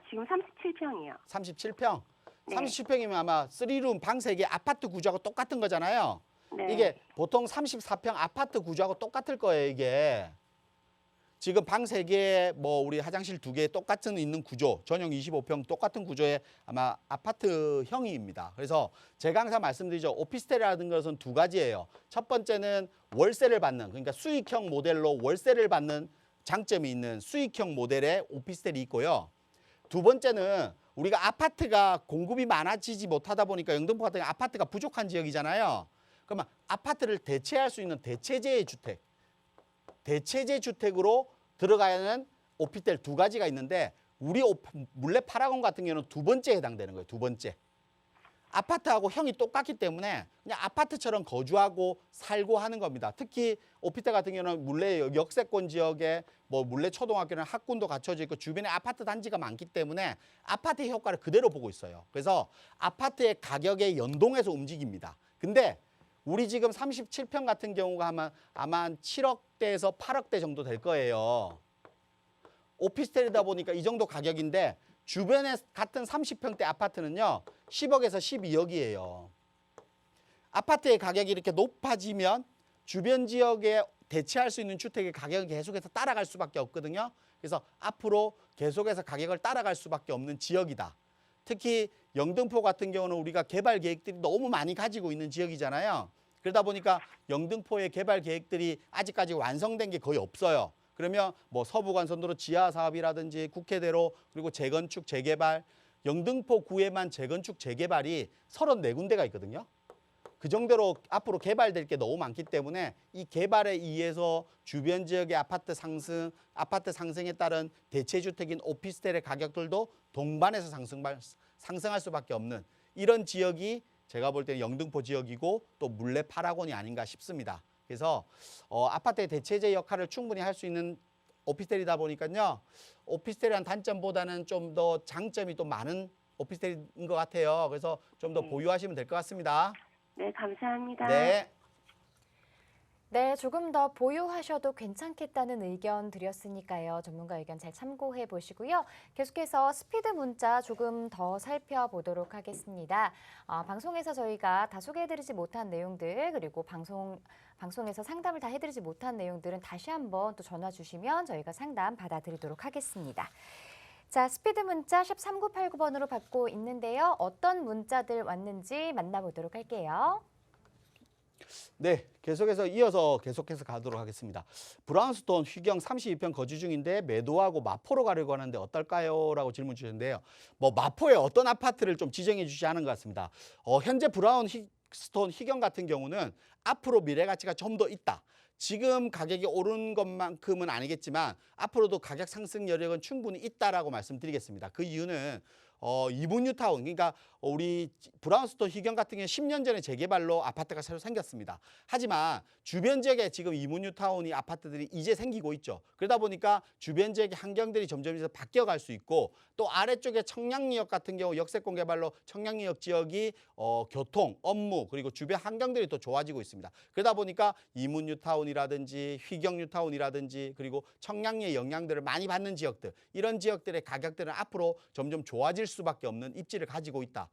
지금 37평이요. 37평. 네. 37평이면 아마 3룸 방 3개 아파트 구조하고 똑같은 거잖아요. 네. 이게 보통 34평 아파트 구조하고 똑같을 거예요, 이게. 지금 방 3개, 뭐 우리 화장실 2개 똑같은 있는 구조, 전용 25평 똑같은 구조의 아마 아파트형입니다. 그래서 제가 항상 말씀드리죠. 오피스텔이라는 것은 두 가지예요. 첫 번째는 월세를 받는, 그러니까 수익형 모델로 월세를 받는 장점이 있는 수익형 모델의 오피스텔이 있고요. 두 번째는 우리가 아파트가 공급이 많아지지 못하다 보니까 영등포 같은 경우 아파트가 부족한 지역이잖아요. 그러면 아파트를 대체할 수 있는 대체재의 주택, 대체재 주택으로 들어가야 하는 오피스텔 두 가지가 있는데 우리 물레 파라곤 같은 경우는 두 번째에 해당되는 거예요. 두 번째. 아파트하고 형이 똑같기 때문에 그냥 아파트처럼 거주하고 살고 하는 겁니다. 특히 오피스텔 같은 경우는 물레 역세권 지역에 뭐 물레 초등학교는 학군도 갖춰져 있고 주변에 아파트 단지가 많기 때문에 아파트의 효과를 그대로 보고 있어요. 그래서 아파트의 가격에 연동해서 움직입니다. 근데 우리 지금 37평 같은 경우가 아마 한 7억대에서 8억대 정도 될 거예요. 오피스텔이다 보니까 이 정도 가격인데 주변에 같은 30평대 아파트는요. 10억에서 12억이에요. 아파트의 가격이 이렇게 높아지면 주변 지역에 대체할 수 있는 주택의 가격이 계속해서 따라갈 수밖에 없거든요. 그래서 앞으로 계속해서 가격을 따라갈 수밖에 없는 지역이다. 특히 영등포 같은 경우는 우리가 개발 계획들이 너무 많이 가지고 있는 지역이잖아요. 그러다 보니까 영등포의 개발 계획들이 아직까지 완성된 게 거의 없어요. 그러면 뭐 서부간선도로 지하 사업이라든지 국회대로 그리고 재건축 재개발 영등포구에만 재건축 재개발이 34군데가 있거든요. 그 정도로 앞으로 개발될 게 너무 많기 때문에 이 개발에 의해서 주변 지역의 아파트 상승에 따른 대체주택인 오피스텔의 가격들도 동반해서 상승할 수밖에 없는 이런 지역이 제가 볼 때는 영등포 지역이고 또 물레 파라곤이 아닌가 싶습니다. 그래서 아파트의 대체재 역할을 충분히 할 수 있는 오피스텔이다 보니까요. 오피스텔이란 단점보다는 좀 더 장점이 또 많은 오피스텔인 것 같아요. 그래서 좀 더 보유하시면 될 것 같습니다. 네, 감사합니다. 네. 네, 조금 더 보유하셔도 괜찮겠다는 의견 드렸으니까요. 전문가 의견 잘 참고해 보시고요. 계속해서 스피드 문자 조금 더 살펴보도록 하겠습니다. 방송에서 저희가 다 소개해드리지 못한 내용들 그리고 방송에서 상담을 다 해드리지 못한 내용들은 다시 한번 또 전화 주시면 저희가 상담 받아드리도록 하겠습니다. 자, 스피드 문자 샵 3989번으로 받고 있는데요. 어떤 문자들 왔는지 만나보도록 할게요. 네, 계속해서 가도록 하겠습니다. 브라운스톤 휘경 32평 거주 중인데 매도하고 마포로 가려고 하는데 어떨까요? 라고 질문 주셨는데요. 뭐 마포에 어떤 아파트를 좀 지정해 주지 않은 것 같습니다. 현재 브라운스톤 휘경 같은 경우는 앞으로 미래 가치가 좀 더 있다. 지금 가격이 오른 것만큼은 아니겠지만 앞으로도 가격 상승 여력은 충분히 있다라고 말씀드리겠습니다. 그 이유는 이분 뉴타운, 그러니까 우리 브라운스톤 휘경 같은 경우는 10년 전에 재개발로 아파트가 새로 생겼습니다. 하지만 주변 지역에 지금 이분 뉴타운이 아파트들이 이제 생기고 있죠. 그러다 보니까 주변 지역의 환경들이 점점 이제 바뀌어갈 수 있고, 또 아래쪽에 청량리역 같은 경우 역세권 개발로 청량리역 지역이 교통, 업무 그리고 주변 환경들이 또 좋아지고 있습니다. 그러다 보니까 이문 뉴타운이라든지 휘경 뉴타운이라든지 그리고 청량리의 영향들을 많이 받는 지역들, 이런 지역들의 가격들은 앞으로 점점 좋아질 수밖에 없는 입지를 가지고 있다.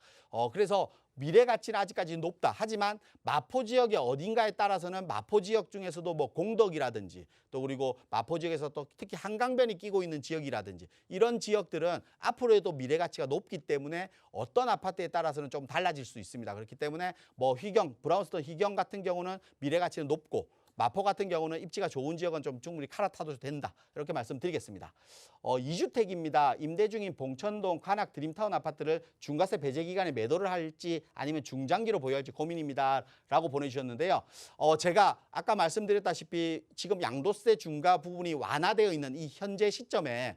그래서 미래 가치는 아직까지 높다. 하지만 마포 지역의 어딘가에 따라서는 마포 지역 중에서도 뭐 공덕이라든지 또 그리고 마포 지역에서 또 특히 한강변이 끼고 있는 지역이라든지 이런 지역들은 앞으로도 미래 가치가 높기 때문에 어떤 아파트에 따라서는 좀 달라질 수 있습니다. 그렇기 때문에 뭐 휘경, 브라운스톤 휘경 같은 경우는 미래 가치는 높고 마포 같은 경우는 입지가 좋은 지역은 좀 충분히 갈아타도 된다. 이렇게 말씀드리겠습니다. 2주택입니다. 임대 중인 봉천동 관악 드림타운 아파트를 중과세 배제 기간에 매도를 할지 아니면 중장기로 보유할지 고민입니다. 라고 보내주셨는데요. 제가 아까 말씀드렸다시피 지금 양도세 중과 부분이 완화되어 있는 이 현재 시점에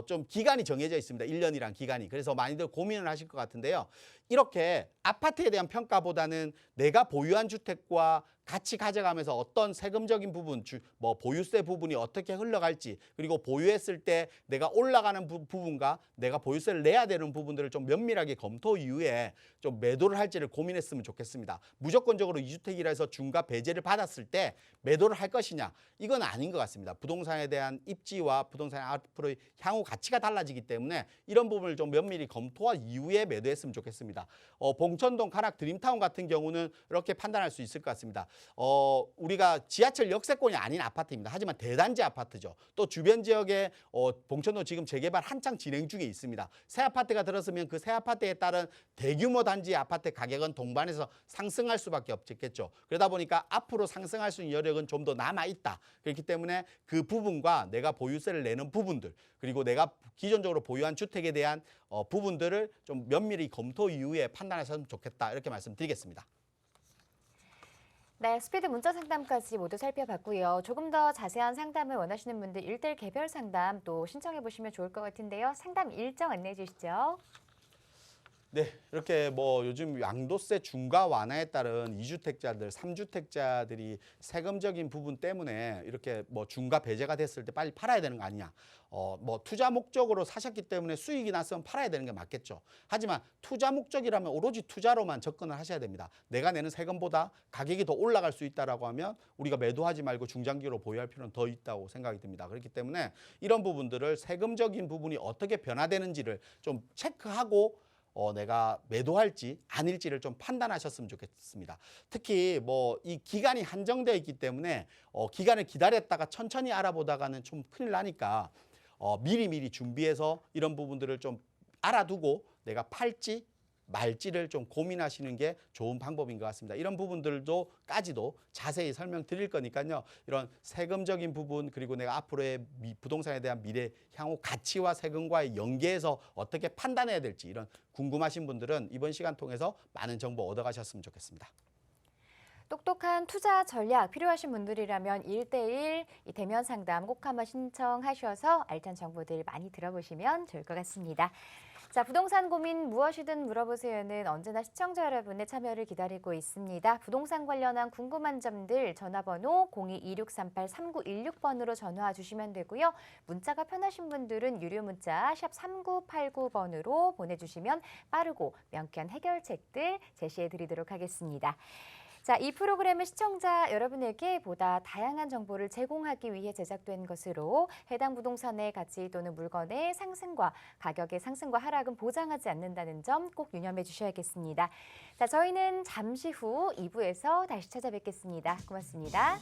좀 기간이 정해져 있습니다. 1년이란 기간이. 그래서 많이들 고민을 하실 것 같은데요. 이렇게 아파트에 대한 평가보다는 내가 보유한 주택과 같이 가져가면서 어떤 세금적인 부분, 뭐 보유세 부분이 어떻게 흘러갈지, 그리고 보유했을 때 내가 올라가는 부분과 내가 보유세를 내야 되는 부분들을 좀 면밀하게 검토 이후에 좀 매도를 할지를 고민했으면 좋겠습니다. 무조건적으로 2주택이라 해서 중과 배제를 받았을 때 매도를 할 것이냐, 이건 아닌 것 같습니다. 부동산에 대한 입지와 부동산의 앞으로의 향후 가치가 달라지기 때문에 이런 부분을 좀 면밀히 검토한 이후에 매도했으면 좋겠습니다. 봉천동 관악 드림타운 같은 경우는 이렇게 판단할 수 있을 것 같습니다. 우리가 지하철 역세권이 아닌 아파트입니다. 하지만 대단지 아파트죠. 또 주변 지역에 봉천동 지금 재개발 한창 진행 중에 있습니다. 새 아파트가 들었으면 그 새 아파트에 따른 대규모 단지 아파트 가격은 동반해서 상승할 수밖에 없겠죠. 그러다 보니까 앞으로 상승할 수 있는 여력은 좀 더 남아있다. 그렇기 때문에 그 부분과 내가 보유세를 내는 부분들, 그리고 내가 기존적으로 보유한 주택에 대한 부분들을 좀 면밀히 검토 이후에 판단하셨으면 좋겠다. 이렇게 말씀드리겠습니다. 네, 스피드 문자 상담까지 모두 살펴봤고요. 조금 더 자세한 상담을 원하시는 분들 1:1 개별 상담 또 신청해 보시면 좋을 것 같은데요. 상담 일정 안내해 주시죠. 네, 이렇게 뭐 요즘 양도세 중과 완화에 따른 2주택자들, 3주택자들이 세금적인 부분 때문에 이렇게 뭐 중과 배제가 됐을 때 빨리 팔아야 되는 거 아니냐. 뭐 투자 목적으로 사셨기 때문에 수익이 났으면 팔아야 되는 게 맞겠죠. 하지만 투자 목적이라면 오로지 투자로만 접근을 하셔야 됩니다. 내가 내는 세금보다 가격이 더 올라갈 수 있다라고 하면 우리가 매도하지 말고 중장기로 보유할 필요는 더 있다고 생각이 듭니다. 그렇기 때문에 이런 부분들을 세금적인 부분이 어떻게 변화되는지를 좀 체크하고 내가 매도할지 아닐지를 좀 판단하셨으면 좋겠습니다. 특히 뭐 이 기간이 한정되어 있기 때문에 기간을 기다렸다가 천천히 알아보다가는 좀 큰일 나니까 미리미리 준비해서 이런 부분들을 좀 알아두고 내가 팔지 말지를 좀 고민하시는 게 좋은 방법인 것 같습니다. 이런 부분들도까지도 자세히 설명드릴 거니까요. 이런 세금적인 부분 그리고 내가 앞으로의 부동산에 대한 미래 향후 가치와 세금과의 연계해서 어떻게 판단해야 될지 이런 궁금하신 분들은 이번 시간 통해서 많은 정보 얻어가셨으면 좋겠습니다. 똑똑한 투자 전략 필요하신 분들이라면 1:1 대면 상담 꼭 한번 신청하셔서 알찬 정보들 많이 들어보시면 좋을 것 같습니다. 자, 부동산 고민 무엇이든 물어보세요는 언제나 시청자 여러분의 참여를 기다리고 있습니다. 부동산 관련한 궁금한 점들 전화번호 02-2638-3916번으로 전화 주시면 되고요. 문자가 편하신 분들은 유료 문자 샵 3989번으로 보내주시면 빠르고 명쾌한 해결책들 제시해 드리도록 하겠습니다. 자, 이 프로그램은 시청자 여러분에게 보다 다양한 정보를 제공하기 위해 제작된 것으로 해당 부동산의 가치 또는 물건의 상승과 가격의 상승과 하락은 보장하지 않는다는 점 꼭 유념해 주셔야겠습니다. 자, 저희는 잠시 후 2부에서 다시 찾아뵙겠습니다. 고맙습니다.